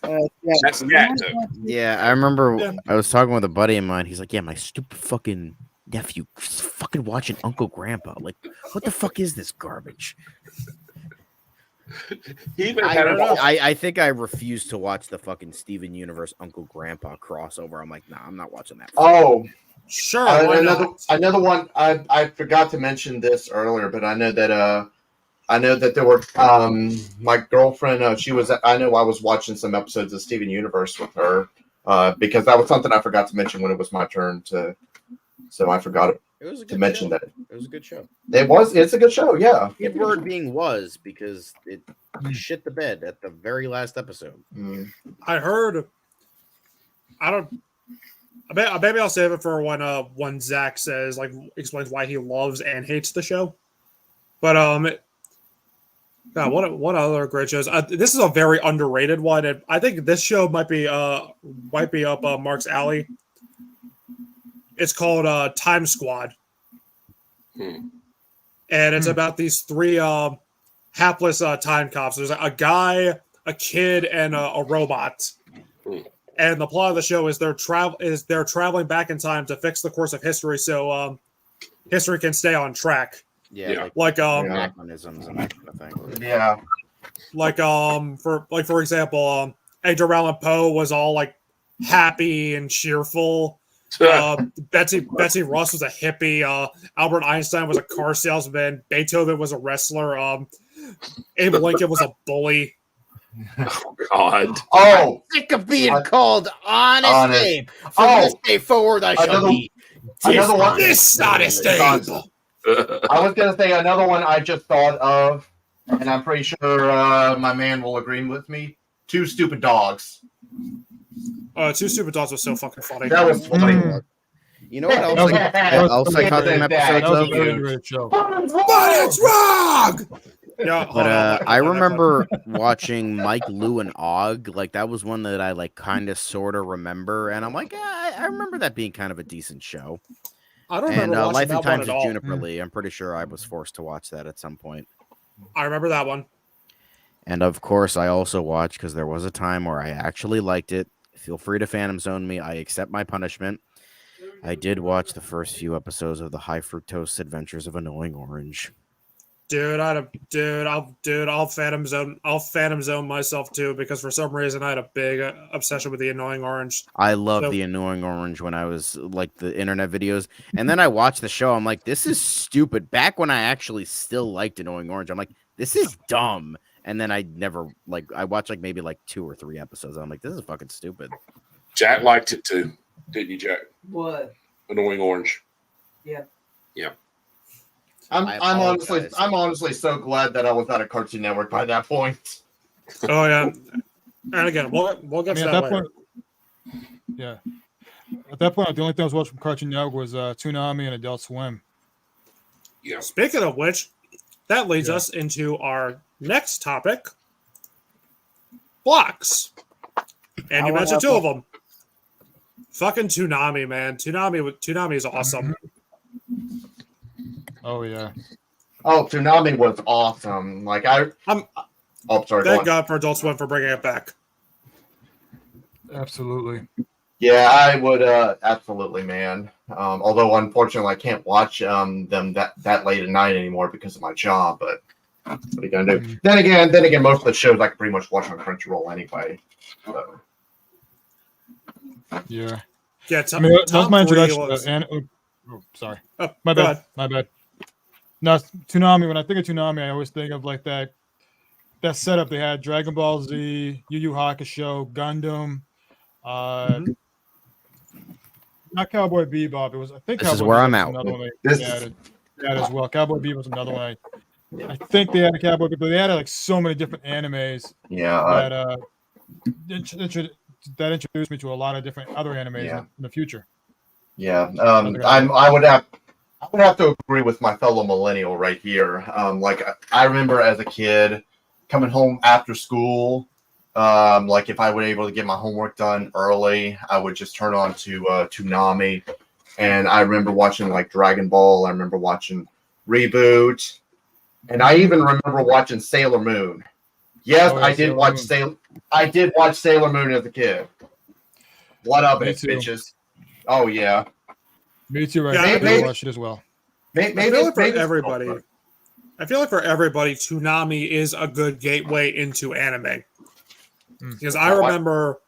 Jack, though. Yeah, I remember I was talking with a buddy of mine. He's like, yeah, my stupid fucking nephew fucking watching Uncle Grandpa. Like, what the fuck is this garbage? I think I refuse to watch the fucking Steven Universe Uncle Grandpa crossover. I'm like, nah, I'm not watching that. Oh, sure. Another one. I forgot to mention this earlier, but I know that there were my girlfriend. I was watching some episodes of Steven Universe with her because that was something I forgot to mention when it was my turn to. So I forgot It was a to good mention show. that. It was a good show. It's a good show, yeah. The word being was because it shit the bed at the very last episode. I heard. I don't. Maybe I'll save it for when Zach says explains why he loves and hates the show. But God, what other great shows? This is a very underrated one, and I think this show might be up Mark's alley. It's called Time Squad, and it's about these three hapless time cops. There's a guy, a kid, and a robot. And the plot of the show is they're traveling back in time to fix the course of history, so history can stay on track. Yeah, anachronisms and that kind of thing. Yeah, for example, Edgar Allan Poe was all happy and cheerful. Betsy Ross was a hippie. Albert Einstein was a car salesman. Beethoven was a wrestler. Abe Lincoln was a bully. Oh God! Oh, I'm sick of being called honest Abe. From this day forward, I shall be dishonest Abe. I was gonna say another one I just thought of, and I'm pretty sure my man will agree with me. Two Stupid Dogs. Two Stupid Dogs was so fucking funny. That was funny. You know what else? I caught some episodes of. But it's wrong. Yeah, but I remember watching Mike, Lou, and Og. That was one that I kind of sort of remember, and I'm like, I remember that being kind of a decent show. I don't remember watching Life that and Times one at of all. Juniper Lee. I'm pretty sure I was forced to watch that at some point. I remember that one. And of course, I also watched because there was a time where I actually liked it. Feel free to Phantom Zone me. I accept my punishment. I did watch the first few episodes of the High Fructose Adventures of Annoying Orange. Dude, I'll Phantom Zone myself too, because for some reason I had a big obsession with the Annoying Orange. I loved the Annoying Orange when I was the internet videos, and then I watched the show. I'm like, this is stupid. Back when I actually still liked Annoying Orange, I'm like, this is dumb. And then I never I watched maybe 2 or 3 episodes. And I'm like, this is fucking stupid. Jack liked it too, didn't you, Jack? What? Annoying Orange. Yeah. Yeah. I'm honestly so glad that I was at a Cartoon Network by that point. Oh yeah, and again, we'll get to that later. Point, yeah, at that point, the only thing I was watching from Cartoon Network was Toonami and Adult Swim. Yeah. Speaking of which, that leads us into our next topic: blocks. And you mentioned 2 of them. Fucking Toonami, man. Toonami is awesome. Oh yeah. Oh, Toonami was awesome. Sorry. Thank God for Adult Swim for bringing it back. Absolutely. Yeah, I would absolutely, man. Although unfortunately I can't watch them that late at night anymore because of my job. But what are you gonna do? Then again, most of the shows I can pretty much watch on Crunchyroll anyway. So. Yeah. Yeah. That was my introduction. Sorry. Oh, my bad. No, Toonami. When I think of Toonami, I always think of that setup they had: Dragon Ball Z, Yu Yu Hakusho, Gundam. Not Cowboy Bebop. It was This is where I'm at. Another one they added as well. Cowboy Bebop was another one. I think they had a Cowboy Bebop. They added so many different animes. Yeah. That introduced me to a lot of different other animes in the future. Yeah. I would have to agree with my fellow millennial right here. I remember as a kid coming home after school. If I were able to get my homework done early, I would just turn on to Toonami, and I remember watching Dragon Ball. I remember watching Reboot, and I even remember watching Sailor Moon. Yes, I did watch Sailor Moon as a kid. What up, bitches? Oh yeah. Me too. I watched it as well. I feel like for everybody, Toonami is a good gateway into anime. Because I remember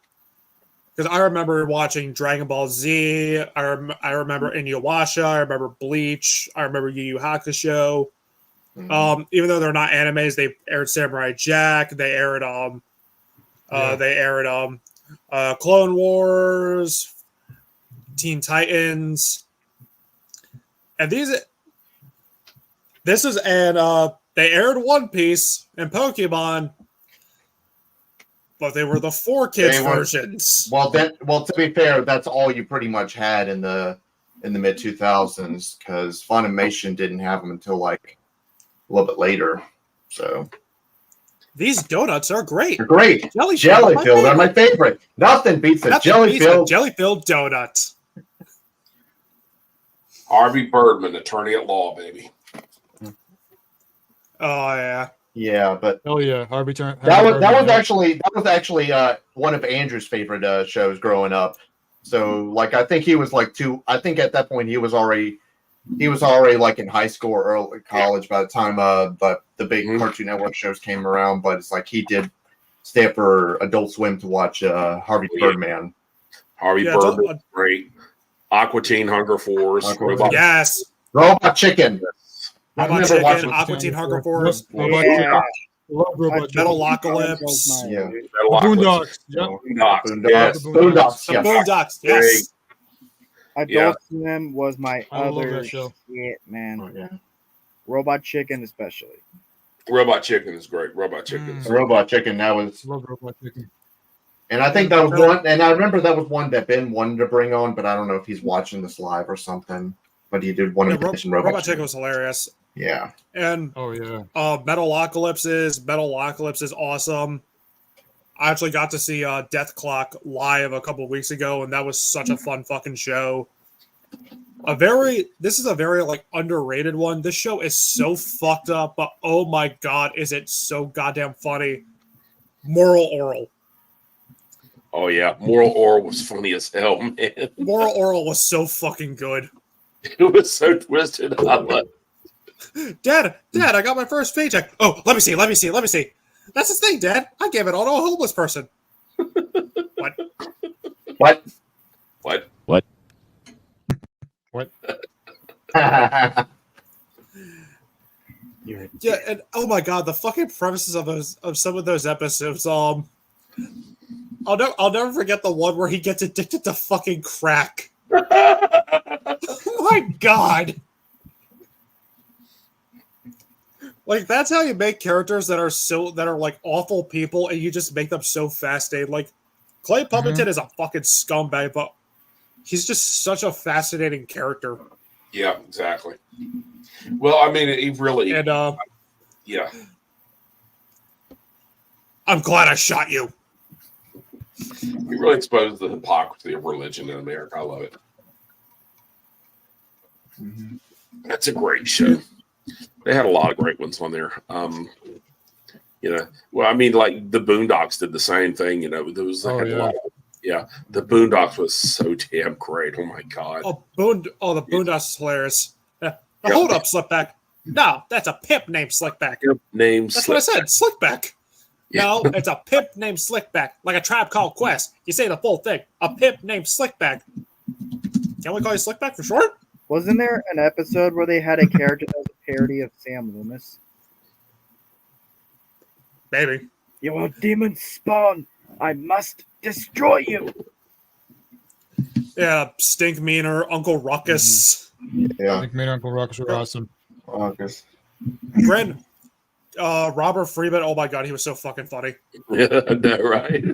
watching Dragon Ball Z. I remember Inuyasha. I remember Bleach. I remember Yu Yu Hakusho. Even though they're not animes, they aired Samurai Jack. They aired Clone Wars, Teen Titans, And this is they aired One Piece and Pokemon, but they were the 4Kids versions. Well, to be fair, that's all you pretty much had in the mid 2000s, because Funimation didn't have them until like a little bit later. So these donuts are great. They're great. Jelly-filled are my favorite. Nothing beats a jelly-filled donut. Harvey Birdman, attorney at law, baby. Oh yeah. Yeah, but yeah, Harvey that was actually one of Andrew's favorite shows growing up. So like I think he was like I think at that point he was already like in high school or early college by the time but the big Cartoon Network shows came around. But it's like he did stay up for Adult Swim to watch Harvey Birdman. Harvey Birdman, great. Aqua Teen Hunger Force. Yes. Robot Chicken. Robot Chicken, Aqua Teen Hunger Force. Metalocalypse. Yeah. Boondocks. Boondocks. Yes. Adult Swim was my other shit, man. Oh, yeah. Robot Chicken, especially. Robot Chicken is great. Robot Chicken. Robot Chicken. That was. Love Robot Chicken. And I think that was one. And I remember that was one that Ben wanted to bring on, but I don't know if he's watching this live or something. But he did want to mention Robot Chicken was hilarious. Yeah. And Metalocalypse is awesome. I actually got to see Death Clock live a couple of weeks ago, and that was such a fun fucking show. This is a very like underrated one. This show is so fucked up, but oh my god, is it so goddamn funny. Moral Oral. Oh yeah, Moral Oral was funny as hell, man. Moral Oral was so fucking good. It was so twisted. I love it. Dad, I got my first paycheck. Oh, let me see. That's the thing, Dad. I gave it all to a homeless person. What? Yeah, and oh my god, the fucking premises of some of those episodes. I'll never forget the one where he gets addicted to fucking crack. Oh my god. Like, that's how you make characters that are like awful people, and you just make them so fascinating. Like, Clay Pumpington is a fucking scumbag, but he's just such a fascinating character. Yeah, exactly. Well, I mean, he really. And yeah. I'm glad I shot you. He really exposed the hypocrisy of religion in America. I love it. Mm-hmm. That's a great show. They had a lot of great ones on there. Well, I mean, like the Boondocks did the same thing. There was like a lot of, the Boondocks was so damn great. Oh my god. The Boondocks is hilarious. Hold up, Slickback. No, that's a pimp named Slickback. That's what I said, Slickback. No, it's a pimp named Slickback, like a Tribe Called Quest. You say the full thing. A pimp named Slickback. Can we call you Slickback for short? Wasn't there an episode where they had a character that was a parody of Sam Loomis? Maybe. You're a demon spawn. I must destroy you. Yeah, Stink Meaner, Uncle Ruckus. Yeah. Stink Meaner, Uncle Ruckus were awesome. Ruckus. Brent, Robert Freeman. Oh my god, he was so fucking funny. Yeah, right.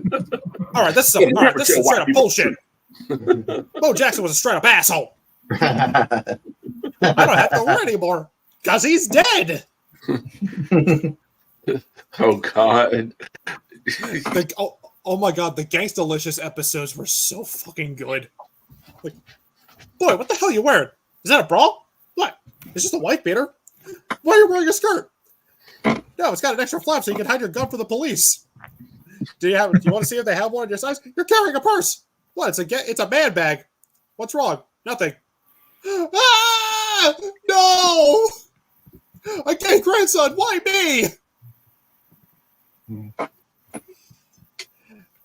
All right, this is straight up bullshit. Bo Jackson was a straight up asshole. I don't have to worry anymore because he's dead. Oh god. Oh my god, the Gangstalicious episodes were so fucking good. Like, boy, what the hell are you wearing? Is that a bra? What? It's just a white beater. Why are you wearing a skirt? No, it's got an extra flap so you can hide your gun from the police. Do you want to see if they have one in your size? You're carrying a purse. What? It's a man bag. What's wrong? Nothing. Ah! No! A gay grandson. Why me?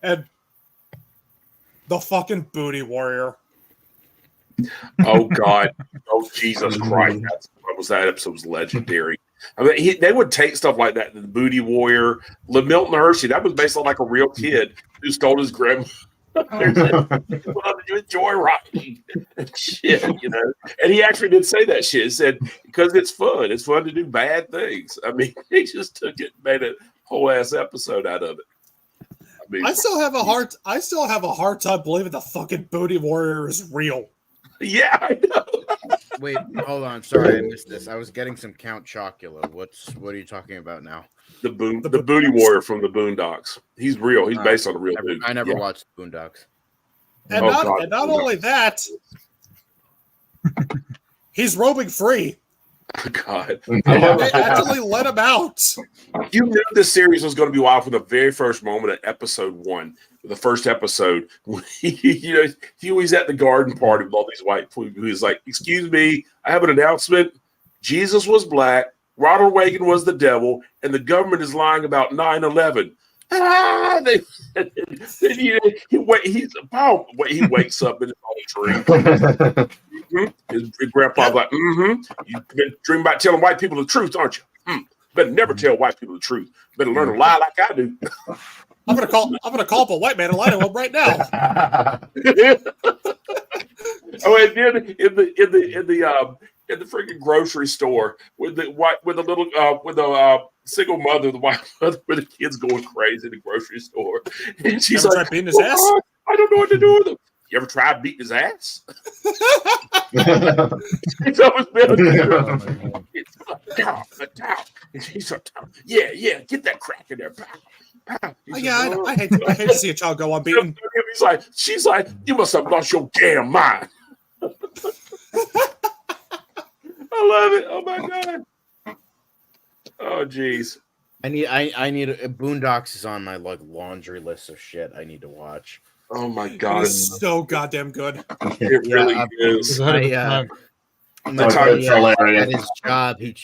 And the fucking booty warrior. Oh god. Oh Jesus Christ. That episode was legendary. I mean, they would take stuff like that. The booty warrior, Milton Hershey. That was based on like a real kid who stole his Well, you enjoy writing and shit, And he actually did say that shit. He said, because it's fun. It's fun to do bad things. I mean, he just took it and made a whole ass episode out of it. I mean, I still have a hard time believing the fucking Booty Warrior is real. Yeah, I know. Wait, hold on. Sorry, I missed this. I was getting some Count Chocula. What are you talking about now? The Booty Warrior from the Boondocks. He's real. He's based on a real dude. I never watched the Boondocks. And not only that, he's roaming free. Oh, God. They actually let him out. You knew this series was going to be wild from the very first moment at episode 1. The first episode, he was at the garden party with all these white people. He was like, "Excuse me, I have an announcement. Jesus was black, Ronald Reagan was the devil, and the government is lying about 9/11." He wakes up and it's on a tree. His grandpa's like, "You've been dreaming about telling white people the truth, aren't you? Better never tell white people the truth. Better learn to lie like I do." I'm gonna call up a white man and lie to him right now. Oh, and then in the freaking grocery store with the single mother, the white mother, where the kids going crazy in the grocery store, and she's like, beating his ass? I don't know what to do with him. You ever tried beating his ass? It's always been yeah, get that crack in there. I hate to see a child go unbeaten. She's like, you must have lost your damn mind. I love it. Oh my God. Oh jeez. I need Boondocks is on my laundry list of shit I need to watch. Oh my God. It's so goddamn good. It really is. At his job, he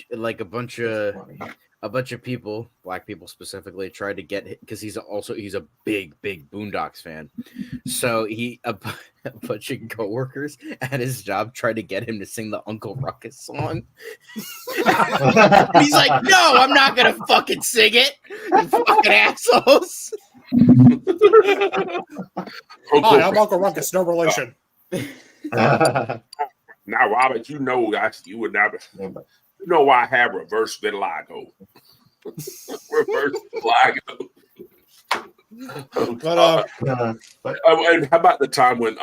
a bunch of people, black people specifically, tried to get, because he's a big Boondocks fan. So a bunch of coworkers at his job tried to get him to sing the Uncle Ruckus song. He's like, "No, I'm not gonna fucking sing it, you fucking assholes." Hi, I'm Uncle Ruckus, no relation. Now, Robert, you would never. You know why I have reverse vitiligo. Reverse vitiligo. And how about the time when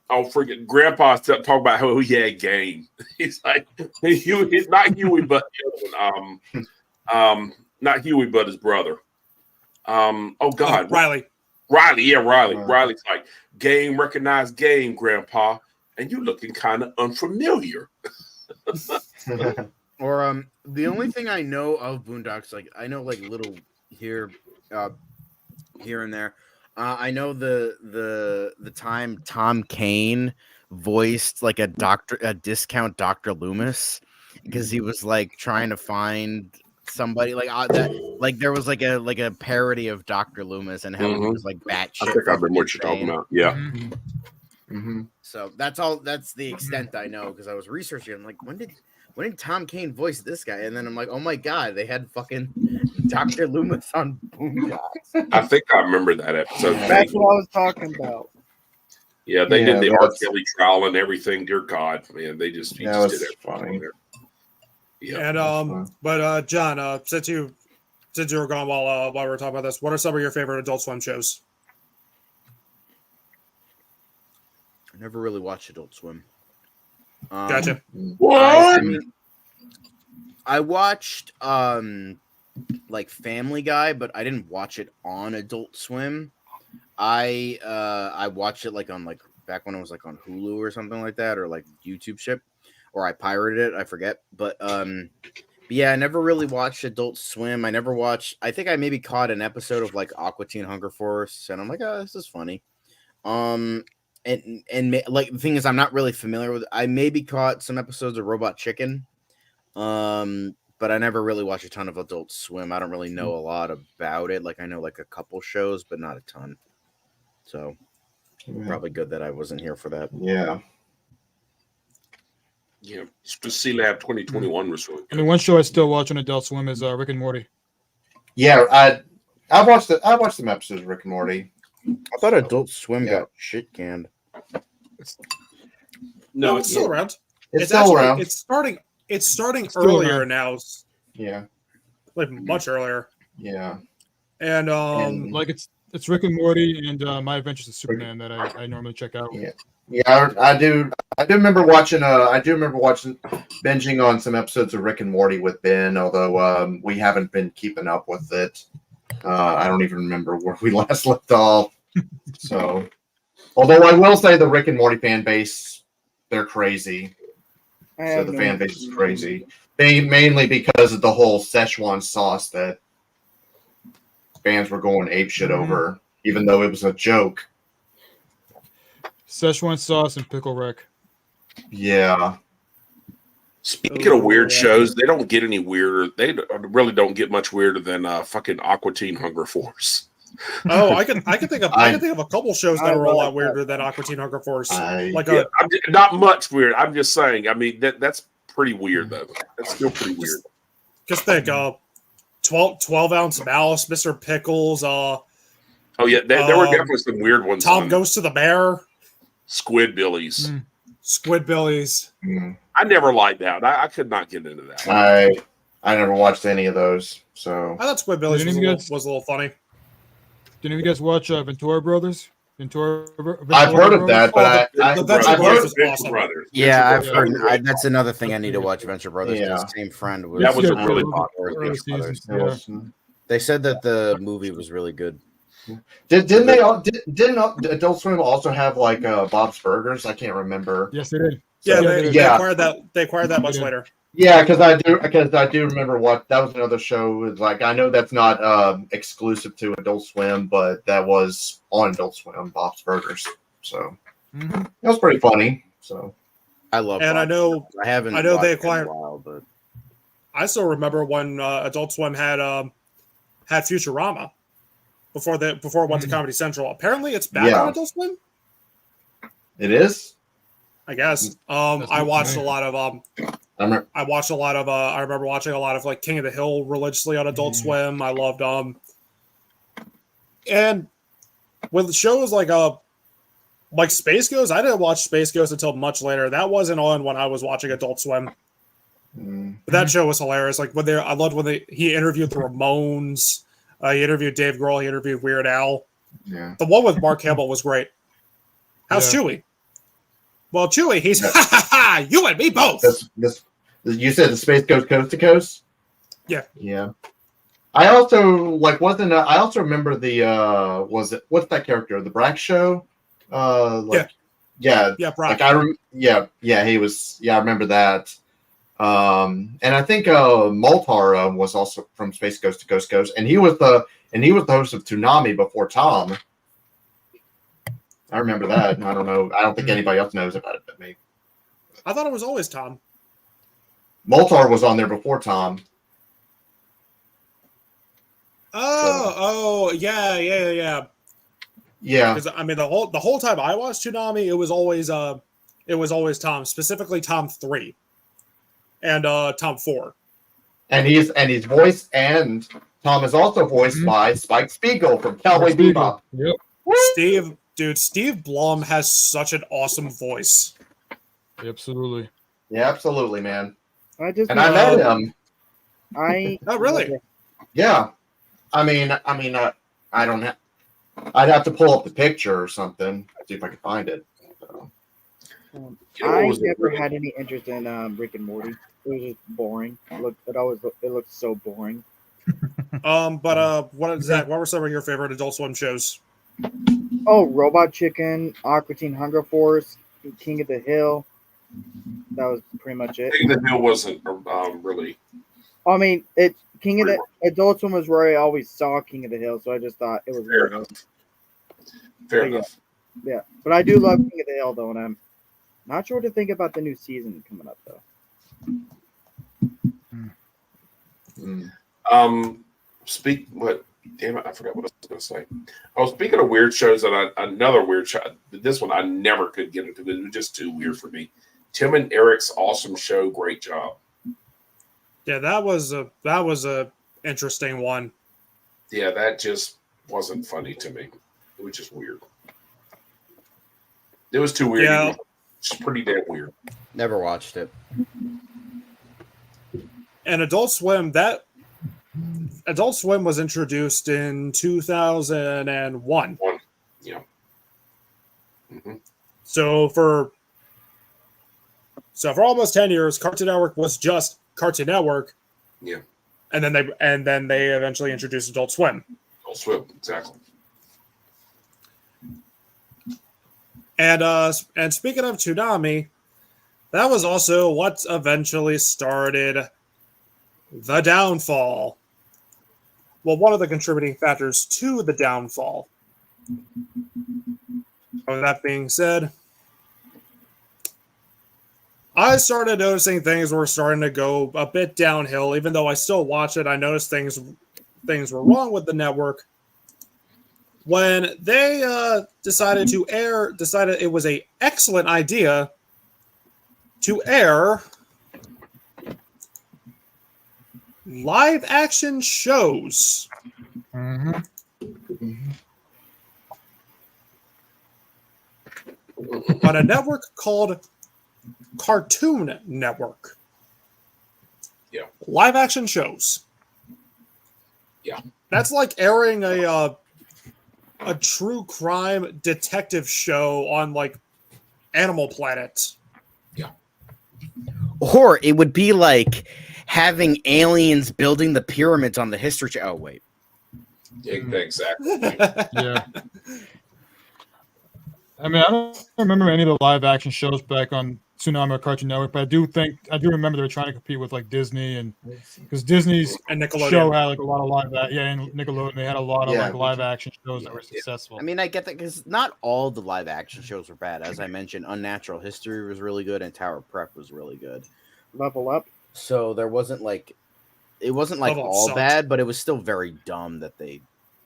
freaking Grandpa talk about how he had game? He's like, he's not Huey, but the other one, not Huey, but his brother. Oh God, Riley. Yeah, Riley. Riley's like, game, recognized game, Grandpa, and you looking kind of unfamiliar. Or the only thing I know of Boondocks, like I know like little here and there. I know the time Tom Kane voiced like a discount Dr. Loomis, because he was like trying to find somebody like there was like a parody of Dr. Loomis and how he was like batshit. I think I remember what you're talking about. Yeah. Mm-hmm. So that's the extent I know, because I was researching. I'm like, when did Tom Kane voice this guy? And then I'm like, oh my God, they had fucking Dr. Loomis on Boondocks. I think I remember that episode. That's what I was talking about. Yeah, they did the R. Kelly trial and everything. Dear God, man, he just did funny. Yeah. And but John, since you were gone while we were talking about this, what are some of your favorite Adult Swim shows? I never really watched Adult Swim. Gotcha. What? I watched like Family Guy, but I didn't watch it on Adult Swim. I watched it like on like back when it was like on Hulu or something like that, or like YouTube ship, or I pirated it. I forget, but yeah, I never really watched Adult Swim. I think I maybe caught an episode of like Aqua Teen Hunger Force, and I'm like, oh, this is funny. And like the thing is, I'm not really familiar with. I maybe caught some episodes of Robot Chicken, but I never really watched a ton of Adult Swim. I don't really know a lot about it. Like I know like a couple shows, but not a ton. So probably good that I wasn't here for that. Yeah. Yeah, C Lab 2021 was really good. I mean, one show I still watch on Adult Swim is Rick and Morty. Yeah, I watched some episodes of Rick and Morty. I thought Adult Swim Yeah. got shit canned. No, it's still around. It's still actually around. it's starting still earlier around. now, Yeah. like much earlier. Yeah. And And- Like it's Rick and Morty and My Adventures with Superman that I normally check out. Yeah. Yeah, I do remember watching binging on some episodes of Rick and Morty with Ben, although we haven't been keeping up with it. I don't even remember where we last left off. So, although I will say the Rick and Morty fan base, they're crazy. So the fan base is crazy. Mainly because of the whole Szechuan sauce that fans were going apeshit over, even though it was a joke. Szechuan sauce and pickle wreck. Yeah. Speaking of weird shows, they don't get any weirder. They really don't get much weirder than fucking Aqua Teen Hunger Force. Oh, I can think of a couple shows that are a lot weirder than Aqua Teen Hunger Force. Not much weird. I'm just saying. I mean, that's pretty weird though. That's still pretty weird. Just think, 12-ounce Mouse, Mr. Pickles. Oh yeah, there were definitely some weird ones. Tom Goes to the Bear. Squidbillies. Squidbillies. I never liked that. I could not get into that. I never watched any of those. So I thought Squidbillies was a little funny. Did any of you guys watch Ventura Brothers? I've heard of that, but Venture Brothers is awesome. Yeah, I've heard. That's another thing I need to watch. Venture Brothers. Yeah. The same friend was. That was a really popular. Yeah. They said that the movie was really good. Didn't Adult Swim also have like Bob's Burgers? I can't remember. Yes, they did. Yeah, they they acquired that. They acquired that much did. later. Yeah, because I do remember what that was another show. Like I know that's not exclusive to Adult Swim, but that was on Adult Swim, Bob's Burgers. So that was pretty funny. So I love. And Bob's Burgers. I know they watched it in a acquired. while, but I still remember when Adult Swim had Futurama before it went to Comedy Central. Apparently, it's back on Adult Swim. it is. I guess. I watched a lot of I remember watching a lot of like King of the Hill religiously on Adult Swim. I loved and with shows like Space Ghost, I didn't watch Space Ghost until much later. That wasn't on when I was watching Adult Swim. But that show was hilarious. Like I loved when he interviewed the Ramones. He interviewed Dave Grohl. He interviewed Weird Al. Yeah. The one with Mark Hamill was great. How's Chewie? Well, Chewie, he's you and me both. You said the Space Ghost Coast to Coast? Yeah. Yeah. I also I also remember what's that character? The Brack Show? Brack. Like he was. Yeah, I remember that. And I think Moltar was also from Space Ghost to Coast, and he was the host of Toonami before Tom. I remember that. I don't know. I don't think anybody else knows about it but me. I thought it was always Tom. Moltar was on there before Tom. Yeah. Yeah. Because I mean the whole time I watched Toonami, it was always Tom, specifically Tom 3 and Tom 4. And he's voiced, and Tom is also voiced by Spike Spiegel from Cowboy Bebop. Yep. Steve Blum has such an awesome voice. Absolutely. Yeah, absolutely, man. I met him. Oh, really? Yeah. I mean, I don't have. I'd have to pull up the picture or something, see if I can find it. So. I never had any interest in Rick and Morty. It was just boring. It looked so boring. But Zach, what were some of your favorite Adult Swim shows? Oh, Robot Chicken, Aqua Teen Hunger Force, King of the Hill. That was pretty much it. King of the Hill wasn't really. I mean, Adult Swim was where I always saw King of the Hill, so I just thought it was fair enough. Fair enough. Yeah, but I do love King of the Hill though, and I'm not sure what to think about the new season coming up though. Damn it, I forgot what I was going to say. I was speaking of weird shows, and another weird show. This one I never could get into. It was just too weird for me. Tim and Eric's awesome show. Great job. Yeah, that was a interesting one. Yeah, that just wasn't funny to me. It was just weird. It was too weird. Yeah. It's pretty damn weird. Never watched it. And Adult Swim was introduced in 2001. Yeah. Mm-hmm. So for almost 10 years, Cartoon Network was just Cartoon Network. Yeah. And then they eventually introduced Adult Swim. Adult Swim, exactly. And speaking of Toonami, that was also what eventually started the downfall. Well, one of the contributing factors to the downfall. With that being said, I started noticing things were starting to go a bit downhill. Even though I still watch it, I noticed things were wrong with the network. When they decided it was an excellent idea to air live action shows. Mm-hmm. On a network called Cartoon Network. Yeah. Live action shows. Yeah. That's like airing a true crime detective show on like Animal Planet. Yeah. Or it would be like having aliens building the pyramids on the History Channel. Oh, wait. Exactly. Yeah. I mean, I don't remember any of the live action shows back on Tsunami or Cartoon Network, but I do remember they were trying to compete with like Disney, and because Disney's And Nickelodeon. show had like a lot of and Nickelodeon, they had a lot of Yeah. like live action shows that were successful. I mean, I get that because not all the live action shows were bad. As I mentioned, Unnatural History was really good, and Tower Prep was really good. Level Up. So there wasn't like, it wasn't like Level Up all sucked. bad, but it was still very dumb that they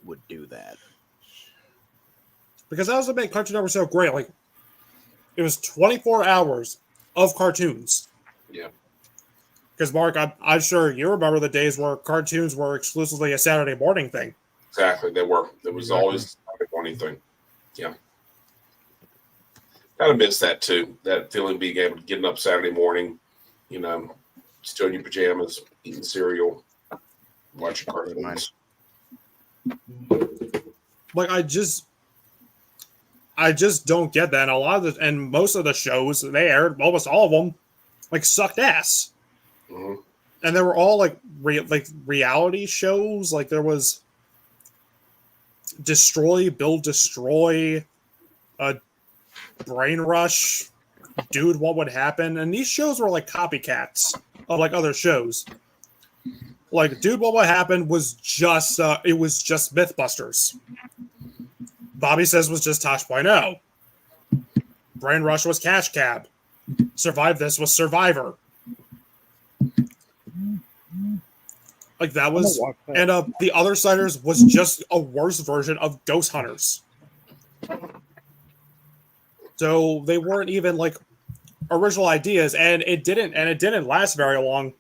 would do that. Because that was what made Cartoon Network so great. Like, it was 24 hours of cartoons. Yeah. Because, Mark, I'm sure you remember the days where cartoons were exclusively a Saturday morning thing. Exactly. They were. It was always a morning thing. Yeah. Kind of miss that too. That feeling being able to get up Saturday morning, still in your pajamas, eating cereal, watching cartoons. Like, I just don't get that. And most of the shows they aired, almost all of them, like sucked ass. Mm-hmm. And they were all like reality shows. Like there was Destroy, Build, Destroy, Brain Rush, Dude, What Would Happen? And these shows were like copycats of like other shows. Like Dude, What Would Happen was just Mythbusters. Bobby Says was just Tosh.0. Brain Rush was Cash Cab. Survive This was Survivor. Like that was, and The Other Siders was just a worse version of Ghost Hunters. So they weren't even like original ideas, and it didn't last very long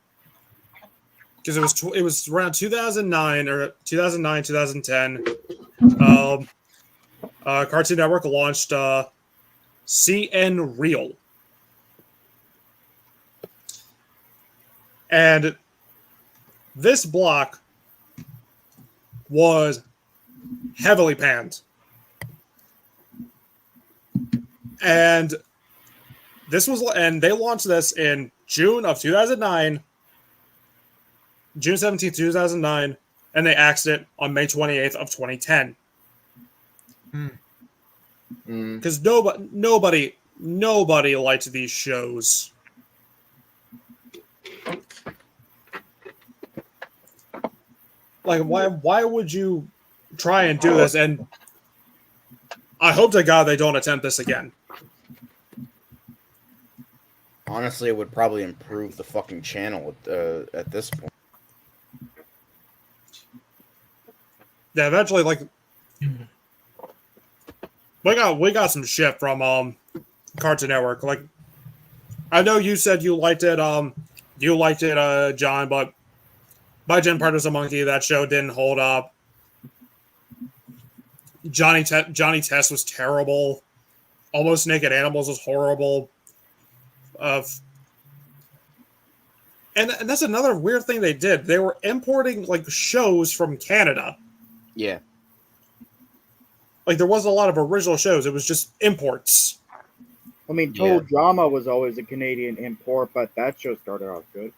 because it was around 2009 or 2010. Cartoon Network launched CN Real. And this block was heavily panned. And they launched this in June of 2009, June 17th, 2009, and they axed it on May 28th of 2010. Because nobody liked these shows. Like, why would you try and do this? And I hope to God they don't attempt this again. Honestly, it would probably improve the fucking channel at this point. Yeah, eventually, like, we got some shit from Cartoon Network. Like, I know you said you liked it, John, but My Gen Partner's a Monkey, that show didn't hold up. Johnny Test was terrible. Almost Naked Animals was horrible. And that's another weird thing they did. They were importing like shows from Canada. Yeah. Like there wasn't a lot of original shows. It was just imports. I mean, Total Drama was always a Canadian import, but that show started off good.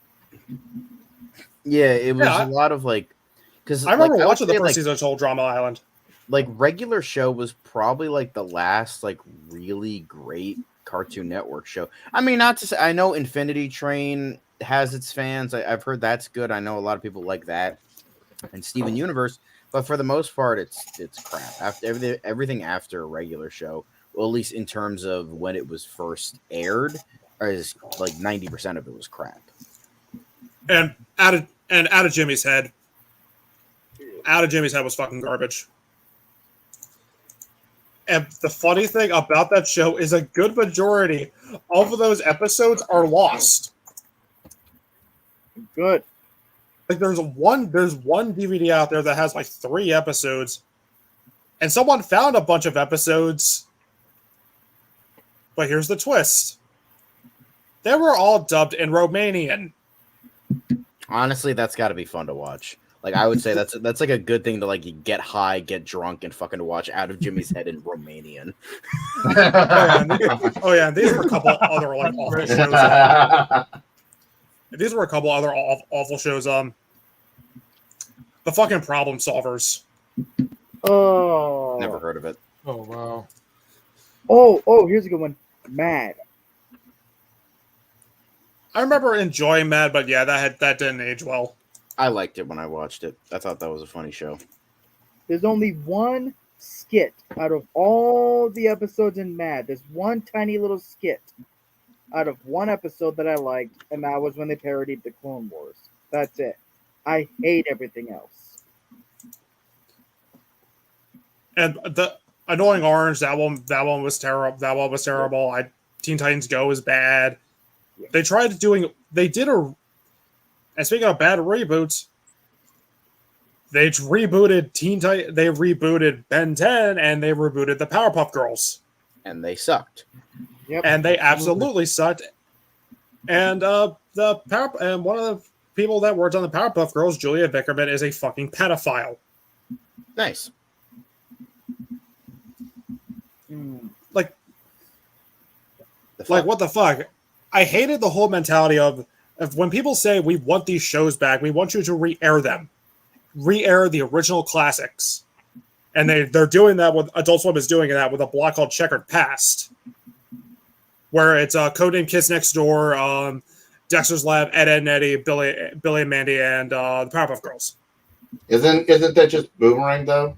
Yeah, it was a lot of like, because I remember watching the first season of Total Drama Island. Like regular show was probably like the last like really great Cartoon Network show. I mean, not to say, I know Infinity Train has its fans. I've heard that's good. I know a lot of people like that, and Steven Universe. But for the most part, it's crap. After everything after a regular show, well, at least in terms of when it was first aired, is like 90% of it was crap. And out of Jimmy's Head. Out of Jimmy's Head was fucking garbage. And the funny thing about that show is a good majority of those episodes are lost. Good. Like there's one DVD out there that has like 3 episodes, and someone found a bunch of episodes. But here's the twist: they were all dubbed in Romanian. Honestly, that's got to be fun to watch. Like I would say, that's like a good thing to like get high, get drunk, and fucking watch Out of Jimmy's Head in Romanian. And these were a couple other like awful shows. These were a couple other awful shows. The fucking Problem Solvers. Oh, Never heard of it. Oh wow. Oh, here's a good one. Mad. I remember enjoying Mad, but yeah, that didn't age well. I liked it when I watched it. I thought that was a funny show. There's only one skit out of all the episodes in Mad. There's one tiny little skit out of one episode that I liked, and that was when they parodied the Clone Wars. That's it. I hate everything else. And the Annoying Orange, that one was terrible. That one was terrible. Teen Titans Go is bad. Yeah. And speaking of bad reboots, they rebooted they rebooted Ben 10, and they rebooted the Powerpuff Girls. And they sucked. Yep. And they absolutely sucked. And one of the people that worked on the Powerpuff Girls, Julia Vickerman, is a fucking pedophile. Nice. Like what the fuck? I hated the whole mentality of when people say we want these shows back, we want you to re-air them. Re-air the original classics. And they're doing that with Adult Swim is doing that with a block called Checkered Past. Where it's Codename Kids Next Door, Dexter's Lab, Ed, Edd and Eddy, Billy and Mandy, and the Powerpuff Girls. Isn't that just Boomerang though?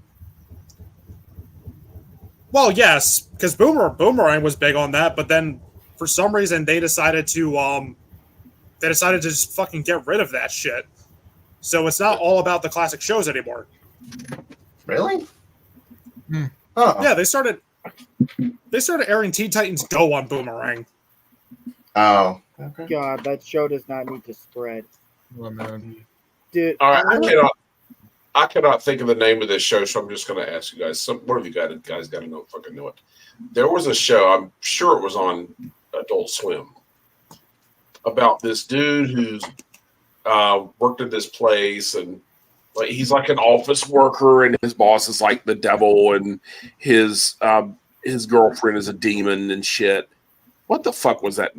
Well, yes, because Boomerang was big on that, but then for some reason they decided to just fucking get rid of that shit. So it's not all about the classic shows anymore. Really? Oh. Yeah, they started airing Teen Titans Go on Boomerang. Oh. Okay. God, that show does not need to spread. Oh man. Dude, All right, I cannot think of the name of this show, so I'm just going to ask you guys. One of you guys got to fucking know it. There was a show, I'm sure it was on Adult Swim, about this dude who's worked at this place, and like he's like an office worker, and his boss is like the devil, and his girlfriend is a demon and shit. What the fuck was that?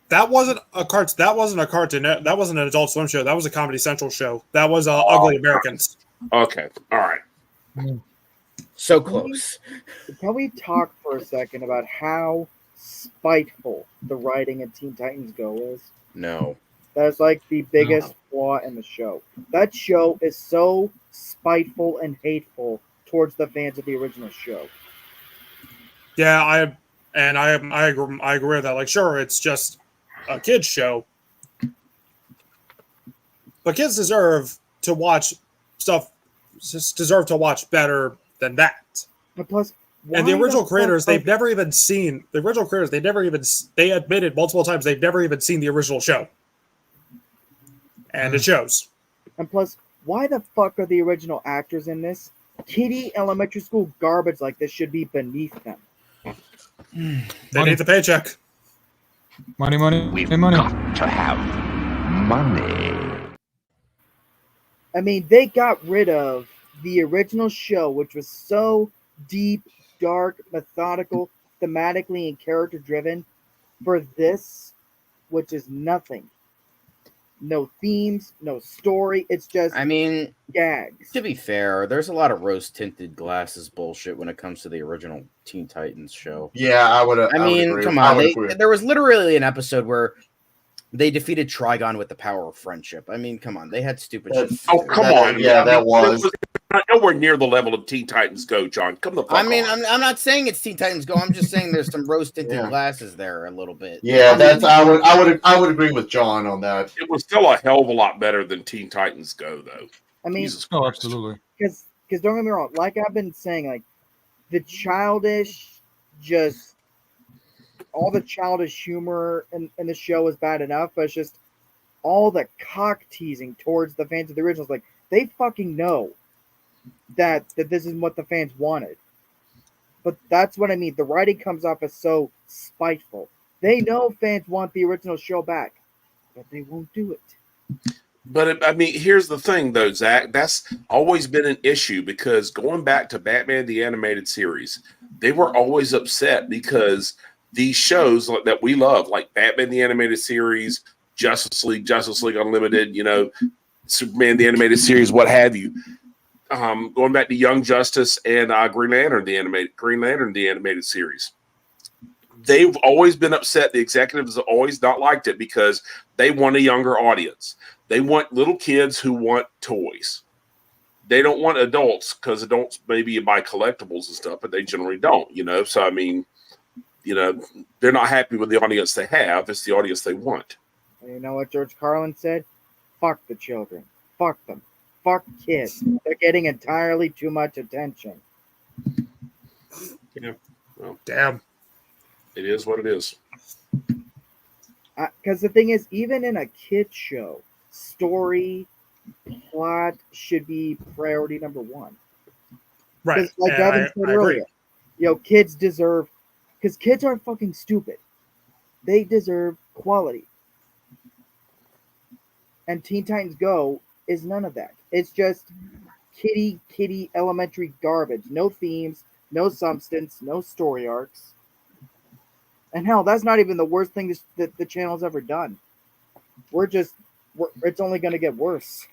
That wasn't a cartoon. That wasn't an Adult Swim show. That was a Comedy Central show. That was Ugly Americans. Okay, all right. So close. Can we talk for a second about how spiteful the writing in Teen Titans Go is? No. That's like the biggest flaw in the show. That show is so spiteful and hateful towards the fans of the original show. Yeah, I agree with that. Like, sure, it's just a kids show, but kids deserve to watch stuff. Deserve to watch better than that. And plus, and the original creators, they've never even seen the original creators. They admitted multiple times they've never even seen the original show, and it shows. And plus, why the fuck are the original actors in this kiddie elementary school garbage like this should be beneath them. They need the paycheck. Money. We've Money. got to have money. I mean, they got rid of the original show, which was so deep, dark, methodical, thematically, and character driven, for this, which is nothing. No themes, no story. It's just I mean, gags. to be fair, there's a lot of rose-tinted glasses bullshit when it comes to the original Teen Titans show. Yeah, I would. I mean, come on. There was literally an episode where they defeated Trigon with the power of friendship. I mean, come on. They had stupid shit. Oh, come on. Yeah, I mean, that was. nowhere near the level of Teen Titans Go, John. Come the fuck I mean, on. I'm not saying it's Teen Titans Go. I'm just saying there's some rose-tinted glasses there a little bit. Yeah, that's. I would agree with John on that. It was still a hell of a lot better than Teen Titans Go, though. I mean, Jesus Oh, Christ. absolutely. because don't get me wrong, like I've been saying, like the childish, just all the childish humor in the show is bad enough, but it's just all the cock teasing towards the fans of the originals. Like they fucking know that this is what the fans wanted. But that's what I mean. The writing comes off as so spiteful. They know fans want the original show back, but they won't do it. But I mean, here's the thing, though, Zach. That's always been an issue because going back to Batman the Animated Series, they were always upset because these shows that we love, like Batman the Animated Series, Justice League Unlimited, Superman the Animated Series, what have you. Going back to Young Justice and Green Lantern the Animated Series. They've always been upset. The executives have always not liked it because they want a younger audience. They want little kids who want toys. They don't want adults because adults maybe buy collectibles and stuff, but they generally don't, So, I mean, they're not happy with the audience they have. It's the audience they want. And you know what George Carlin said? Fuck the children. Fuck them. Fuck kids. They're getting entirely too much attention. Yeah. Well, Damn. it is what it is. Because the thing is, even in a kid's show, story, plot should be priority number one. Right. Like And Devin said earlier, kids deserve, because kids aren't fucking stupid. They deserve quality. And Teen Titans Go is none of that. It's just kitty elementary garbage. No themes, no substance, no story arcs. And hell, that's not even the worst thing that the channel's ever done. It's only going to get worse.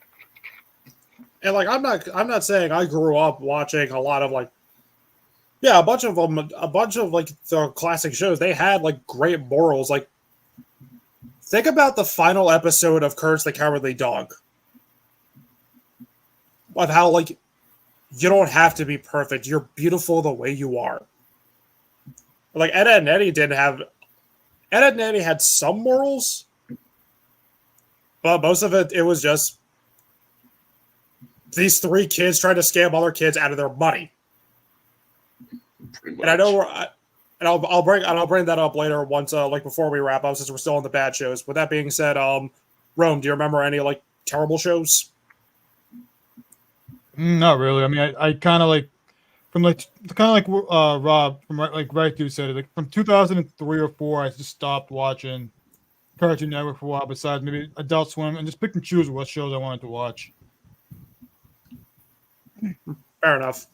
And like I'm not saying I grew up watching a lot of a bunch of the classic shows. They had like great morals. Like think about the final episode of Courage the Cowardly Dog. Of how you don't have to be perfect. You're beautiful the way you are. Like Ed, Edd and Eddie had some morals, but most of it was just these three kids trying to scam other kids out of their money. And I know I'll bring that up later once before we wrap up since we're still on the bad shows. With that being said, Rome, do you remember any terrible shows? Not really. I mean, I kind of from Rob from right dude said it. Like from 2003 or 4, I just stopped watching Cartoon Network for a while. Besides maybe Adult Swim, and just pick and choose what shows I wanted to watch. Fair enough.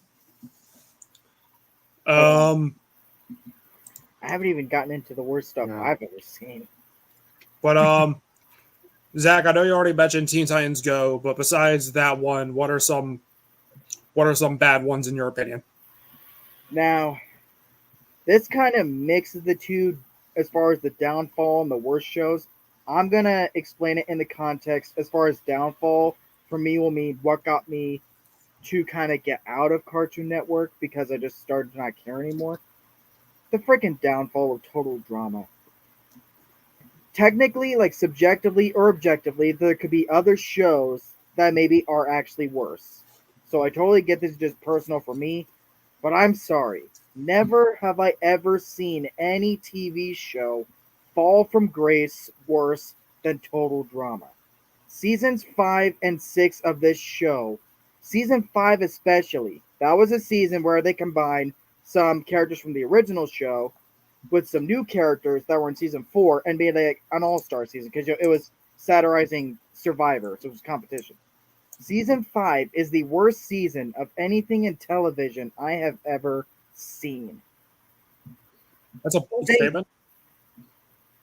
I haven't even gotten into the worst stuff I've ever seen. But Zach, I know you already mentioned Teen Titans Go, but besides that one, what are some bad ones in your opinion? Now, this kind of mixes the two as far as the downfall and the worst shows. I'm gonna explain it in the context as far as downfall for me will mean what got me to kind of get out of Cartoon Network because I just started to not care anymore. The freaking downfall of Total Drama. Technically, subjectively or objectively, there could be other shows that maybe are actually worse. So I totally get this is just personal for me, but I'm sorry. Never have I ever seen any TV show fall from grace worse than Total Drama. Seasons 5 and 6 of this show, season 5 especially, That was a season where they combined some characters from the original show with some new characters that were in season 4 and made like an all-star season because it was satirizing Survivor, so it was competition. Season 5 is the worst season of anything in television I have ever seen. That's a bold statement.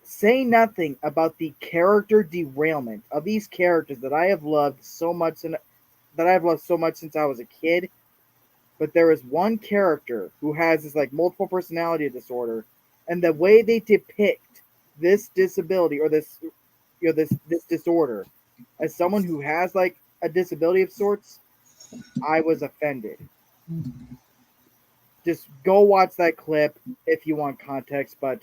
Say nothing about the character derailment of these characters that I have loved so much since I was a kid. But there is one character who has this like multiple personality disorder, and the way they depict this disability or this disorder as someone who has like a disability of sorts, I was offended. Just go watch that clip if you want context, but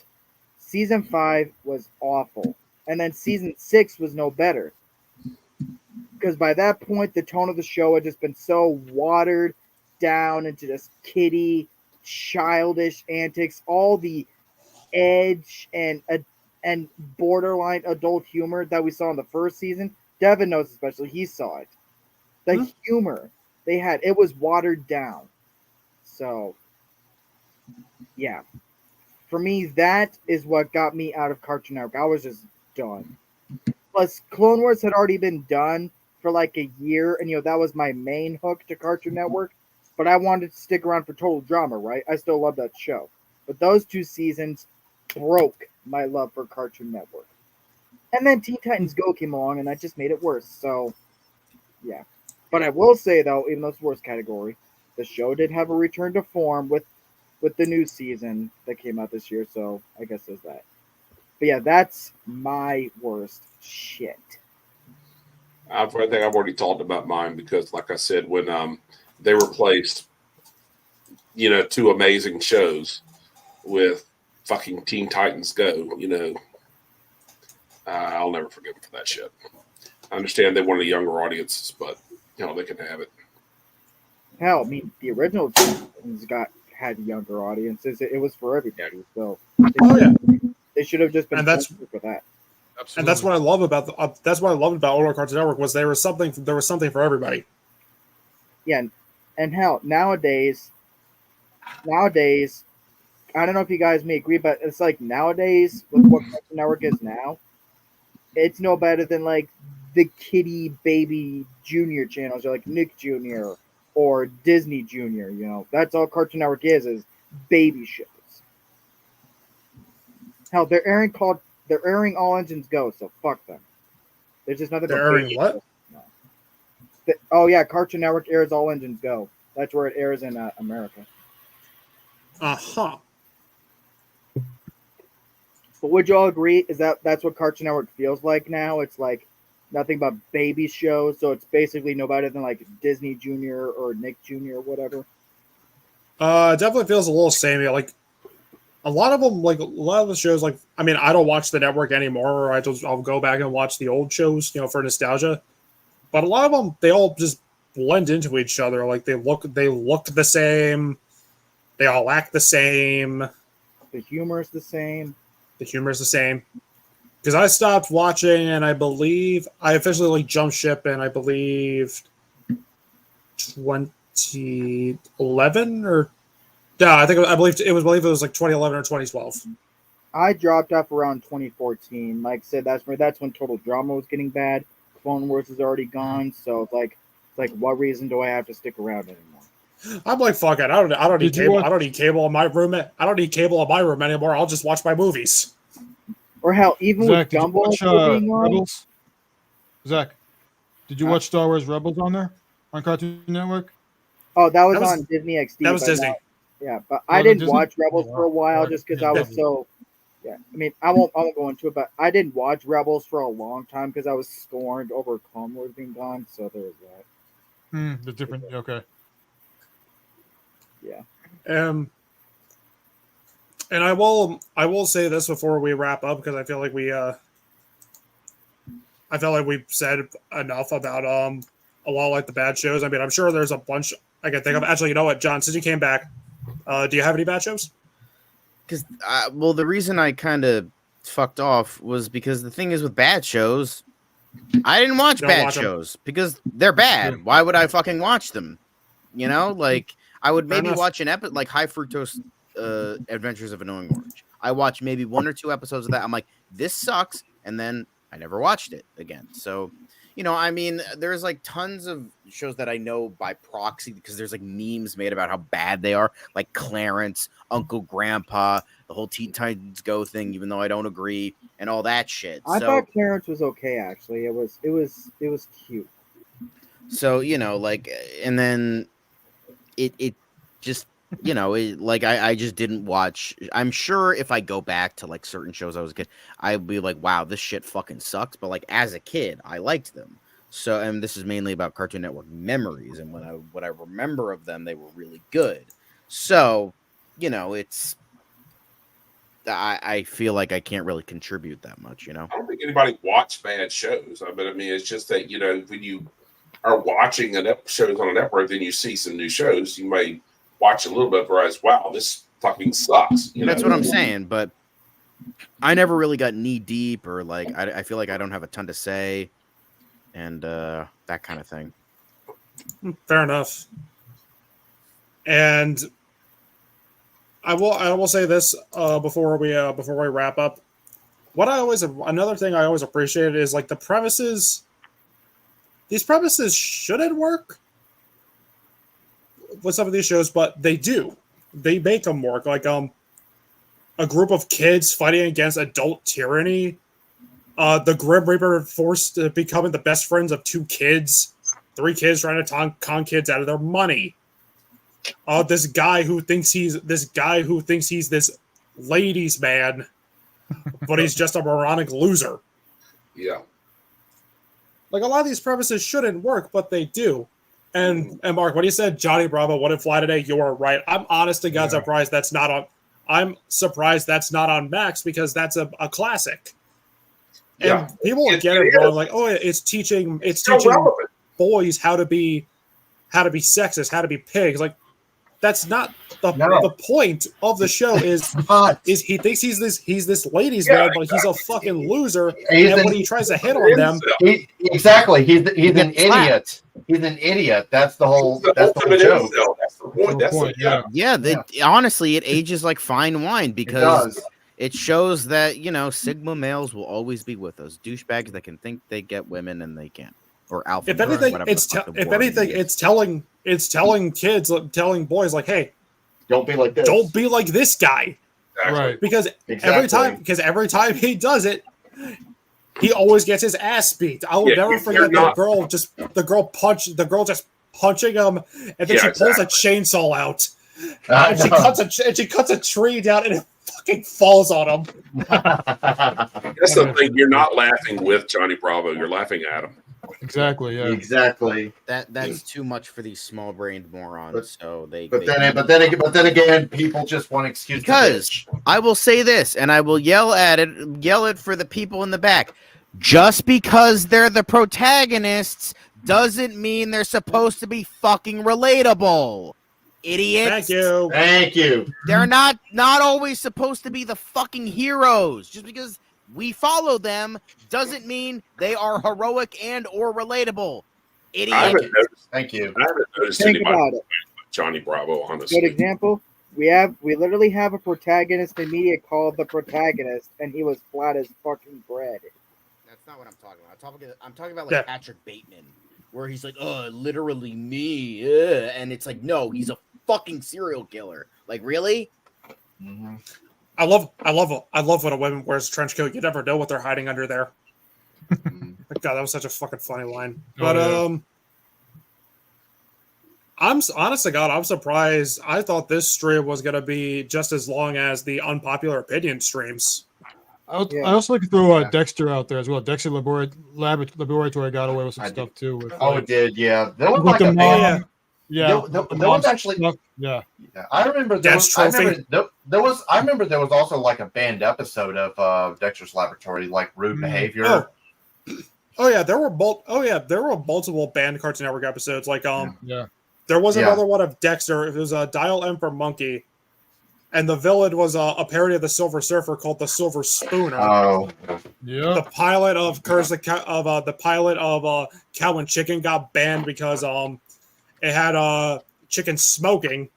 season 5 was awful. And then season 6 was no better. Because by that point, the tone of the show had just been so watered down into just kiddie, childish antics, all the edge and borderline adult humor that we saw in the first season. Devin knows especially, he saw it. The humor they had, it was watered down. So, yeah. For me, that is what got me out of Cartoon Network. I was just done. Plus, Clone Wars had already been done for like a year, and that was my main hook to Cartoon Network. But I wanted to stick around for Total Drama, right? I still love that show. But those 2 seasons broke my love for Cartoon Network. And then Teen Titans Go came along, and that just made it worse. So, yeah. But I will say, though, even though it's worst category, the show did have a return to form with the new season that came out this year. So, I guess there's that. But yeah, that's my worst shit. I think I've already talked about mine because, like I said, when they replaced, 2 amazing shows with fucking Teen Titans Go, I'll never forgive them for that shit. I understand they wanted younger audiences, but they can have it. Hell, I mean, the original Teen Titans had younger audiences. It was for everybody. So they should have just been for that. Absolutely. And that's what I love about older Cartoon Network was there was something for everybody. Yeah, and hell, nowadays, I don't know if you guys may agree, but it's like nowadays with what Cartoon Network is now, it's no better than like the kiddie baby junior channels, or like Nick Jr. or Disney Jr. That's all Cartoon Network is baby shows. Hell, they're airing All Engines Go, so fuck them. There's just nothing. They're airing what? Oh yeah, Cartoon Network airs All Engines Go. That's where it airs in America. Uh-huh. But would you all agree? That's what Cartoon Network feels like now? It's like nothing but baby shows, so it's basically no better than like Disney Junior or Nick Jr. or whatever. It definitely feels a little samey. Like a lot of them, like a lot of the shows, like I mean, I don't watch the network anymore. I'll go back and watch the old shows, for nostalgia. But a lot of them, they all just blend into each other. Like they look the same. They all act the same. The humor is the same. Because I stopped watching, and I believe I officially jumped ship in, I believe, 2011 or I believe it was like 2011 or 2012. I dropped off around 2014. Like I said, that's when Total Drama was getting bad. Clone Wars is already gone, so it's like what reason do I have to stick around anymore? I'm like, fuck it. I don't need cable. I don't need cable in my room. I don't need cable in my room anymore. I'll just watch my movies. Or hell, even Zach, with Gumball being on. Rebels? Zach, did you watch Star Wars Rebels on there on Cartoon Network? Oh, that was on Disney XD. That was Disney. But I didn't watch Rebels for a while just because I was so. Yeah, I mean, I won't go into it, but I didn't watch Rebels for a long time because I was scorned over Clone Wars being gone. So there was that. The different. Okay. Yeah. And I will say this before we wrap up because I feel like we've said enough about a lot like the bad shows. I mean, I'm sure there's a bunch I can think of. Actually, you know what, John? Since you came back, do you have any bad shows? Because the reason I kind of fucked off was because the thing is with bad shows, I didn't watch bad shows because they're bad. Why would I fucking watch them? Like I would Fair maybe enough. watch an episode like High Fructose Adventures of Annoying Orange. I watched maybe 1 or 2 episodes of that. I'm like, this sucks, and then I never watched it again. So, I mean, there's like tons of shows that I know by proxy because there's like memes made about how bad they are, like Clarence, Uncle Grandpa, the whole Teen Titans Go thing, even though I don't agree, and all that shit. I thought Clarence was okay. Actually, it was cute. So, like, and then it just, I just didn't watch. I'm sure if I go back to like certain shows I was a kid, I'd be like, wow, this shit fucking sucks. But like as a kid, I liked them. So, and this is mainly about Cartoon Network memories. And what I remember of them, they were really good. So, it's, I feel like I can't really contribute that much, I don't think anybody watched bad shows. I mean, it's just that, when you are watching shows on a network, then you see some new shows, you may watch a little bit, whereas, wow, this fucking sucks. That's what I'm saying. But I never really got knee deep or like, I feel like I don't have a ton to say and that kind of thing. Fair enough. And I will say this before we wrap up. Another thing I always appreciated is like the premises. These premises shouldn't work with some of these shows, but they do. They make them work. Like a group of kids fighting against adult tyranny. The Grim Reaper forced to becoming the best friends of 2 kids, 3 kids trying to con kids out of their money. This guy who thinks he's this ladies' man, but he's just a moronic loser. Yeah. Like a lot of these premises shouldn't work, but they do. And Mark, when you said Johnny Bravo wouldn't fly today, you are right. I'm honest to God surprised that's not on. I'm surprised that's not on Max because that's a classic. And people get it wrong, like, oh, it's teaching relevant. Boys how to be sexist, how to be pigs. Like that's not the point of the show. Is he thinks he's this ladies' man, but he's a fucking loser. And when he tries to hit on them, exactly, he's an idiot. He's an idiot. That's the whole. That's the whole joke. That's the point. Honestly, it ages like fine wine because it shows that Sigma males will always be with us. Douchebags that can think they get women and they can't. Or alpha. If anything, it's telling boys like, hey, don't be like this. Don't be like this guy. Exactly. Right. Because every time he does it, he always gets his ass beat. I will never forget the girl just punching him, and then she pulls a chainsaw out. And she cuts a tree down and it fucking falls on him. That's the thing. You're not laughing with Johnny Bravo. You're laughing at him. Exactly. Yeah. Exactly. That's too much for these small-brained morons. But then again, people just want excuses. Because I will say this, and I will yell it for the people in the back. Just because they're the protagonists doesn't mean they're supposed to be fucking relatable. Idiots. Thank you. They're not always supposed to be the fucking heroes. Just because we follow them doesn't mean they are heroic and or relatable. Idiot. I haven't noticed, Thank you. I haven't noticed Think anybody about it. Johnny Bravo, honestly. Good example. We literally have a protagonist in media called the Protagonist, and he was flat as fucking bread. That's not what I'm talking about. I'm talking about like Patrick Bateman, where he's like, literally me, and it's like, no, he's a fucking serial killer. Like, really? Mm-hmm. I love when a woman wears a trench coat. You never know what they're hiding under there. God, that was such a fucking funny line. But I'm honest to God, I'm surprised. I thought this stream was gonna be just as long as the unpopular opinion streams. I also like to throw Dexter out there as well. Dexter Laboratory got away with some stuff too. With, it did, yeah. There was with like the mom. there was actually stuff. Yeah. I remember there was. I remember there was also like a banned episode of Dexter's Laboratory, like rude behavior. Oh yeah, there were multiple banned Cartoon Network episodes. Like there was Yeah. another one of Dexter. It was a Dial M for Monkey, and the villain was a parody of the Silver Surfer called the Silver Spooner. Oh, Yeah. The pilot of the pilot of Cow and Chicken got banned because it had chicken smoking,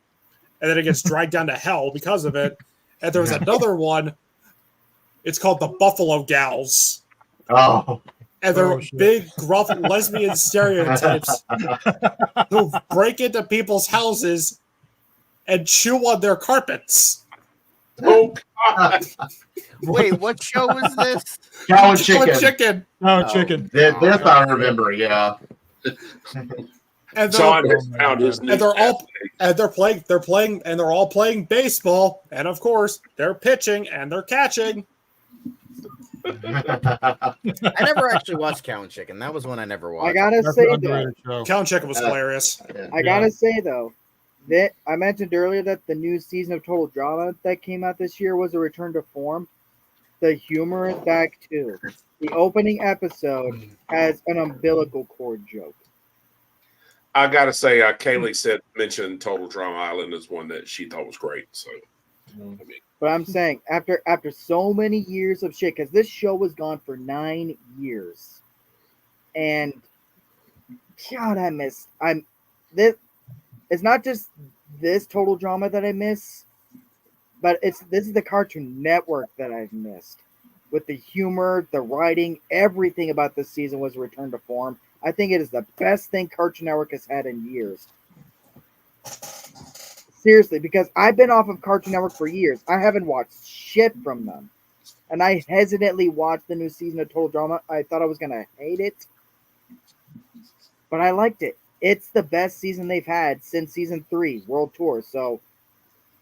and then it gets dragged down to hell because of it. And there's another one. It's called the Buffalo Gals. Oh. And they're Oh, shit. big, gruff lesbian stereotypes who break into people's houses and chew on their carpets. Oh God! Wait, what show was this? Cow and Cow and chicken. chicken. Oh, chicken. This I remember, yeah. And John they're, has found his new and they're all playing baseball, and of course they're pitching and they're catching. I never actually watched Cow and Chicken. That was one I never watched. I gotta That's say an though, underrated show. Cow and Chicken was hilarious. I gotta say though, that I mentioned earlier that the new season of Total Drama that came out this year was a return to form. The humor is back too. The opening episode has an umbilical cord joke. I gotta say, Kaylee mentioned Total Drama Island as one that she thought was great. So, I mean, But I'm saying after so many years of shit, because this show was gone for 9 years, and God, I miss. This. It's not just this Total Drama that I miss, but this is the Cartoon Network that I've missed. With the humor, the writing, everything about this season was a return to form. I think it is the best thing Cartoon Network has had in years. Seriously, because I've been off of Cartoon Network for years. I haven't watched shit from them. And I hesitantly watched the new season of Total Drama. I thought I was going to hate it. But I liked it. It's the best season they've had since season 3, World Tour. So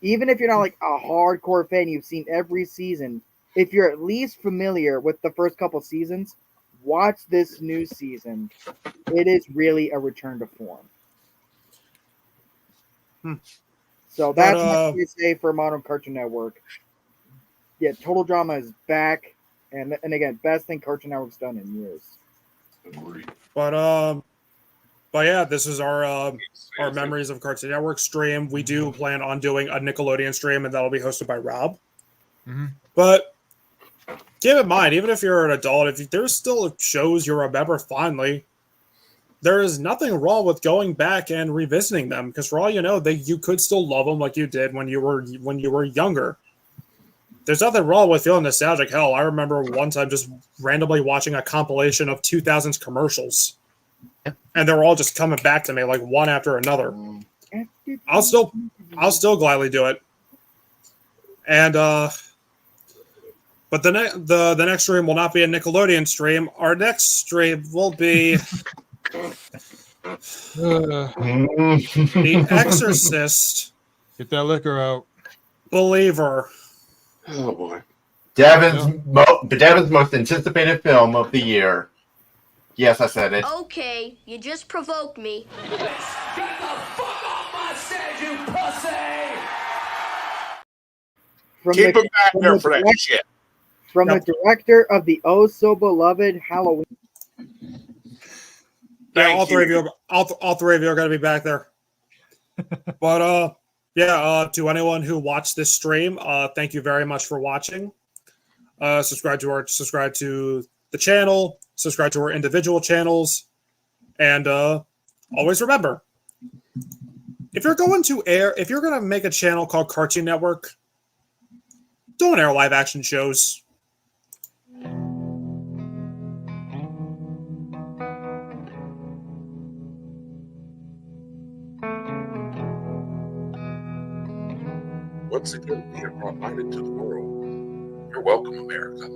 even if you're not like a hardcore fan, you've seen every season. If you're at least familiar with the first couple seasons, watch this new season. It is really a return to form. So that's what I say for Modern Cartoon Network. Yeah, Total Drama is back, and again, best thing Cartoon Network's done in years. But yeah, this is our memories of Cartoon Network stream. We do plan on doing a Nickelodeon stream, and that'll be hosted by Rob. Mm-hmm. But keep in mind, even if you're an adult, if there's still shows you remember fondly, there is nothing wrong with going back and revisiting them. Because for all you know, you could still love them like you did when you were younger. There's nothing wrong with feeling nostalgic. Hell, I remember one time just randomly watching a compilation of 2000s commercials. And they're all just coming back to me like one after another. I'll still gladly do it. And but the next stream will not be a Nickelodeon stream. Our next stream will be The Exorcist. Get that liquor out. Believer. oh boy. Devin's most anticipated film of the year. Yes, I said it. Okay, you just provoked me. Get the fuck off my stage, you pussy! Keep him back there for that shit. From the director of the oh so beloved Halloween. Yeah, all three of you are going to be back there. But to anyone who watched this stream, thank you very much for watching. Subscribe to the channel, subscribe to our individual channels, and always remember, if you're going to make a channel called Cartoon Network, don't air live action shows. Once again, we are brought light into the world. You're welcome, America.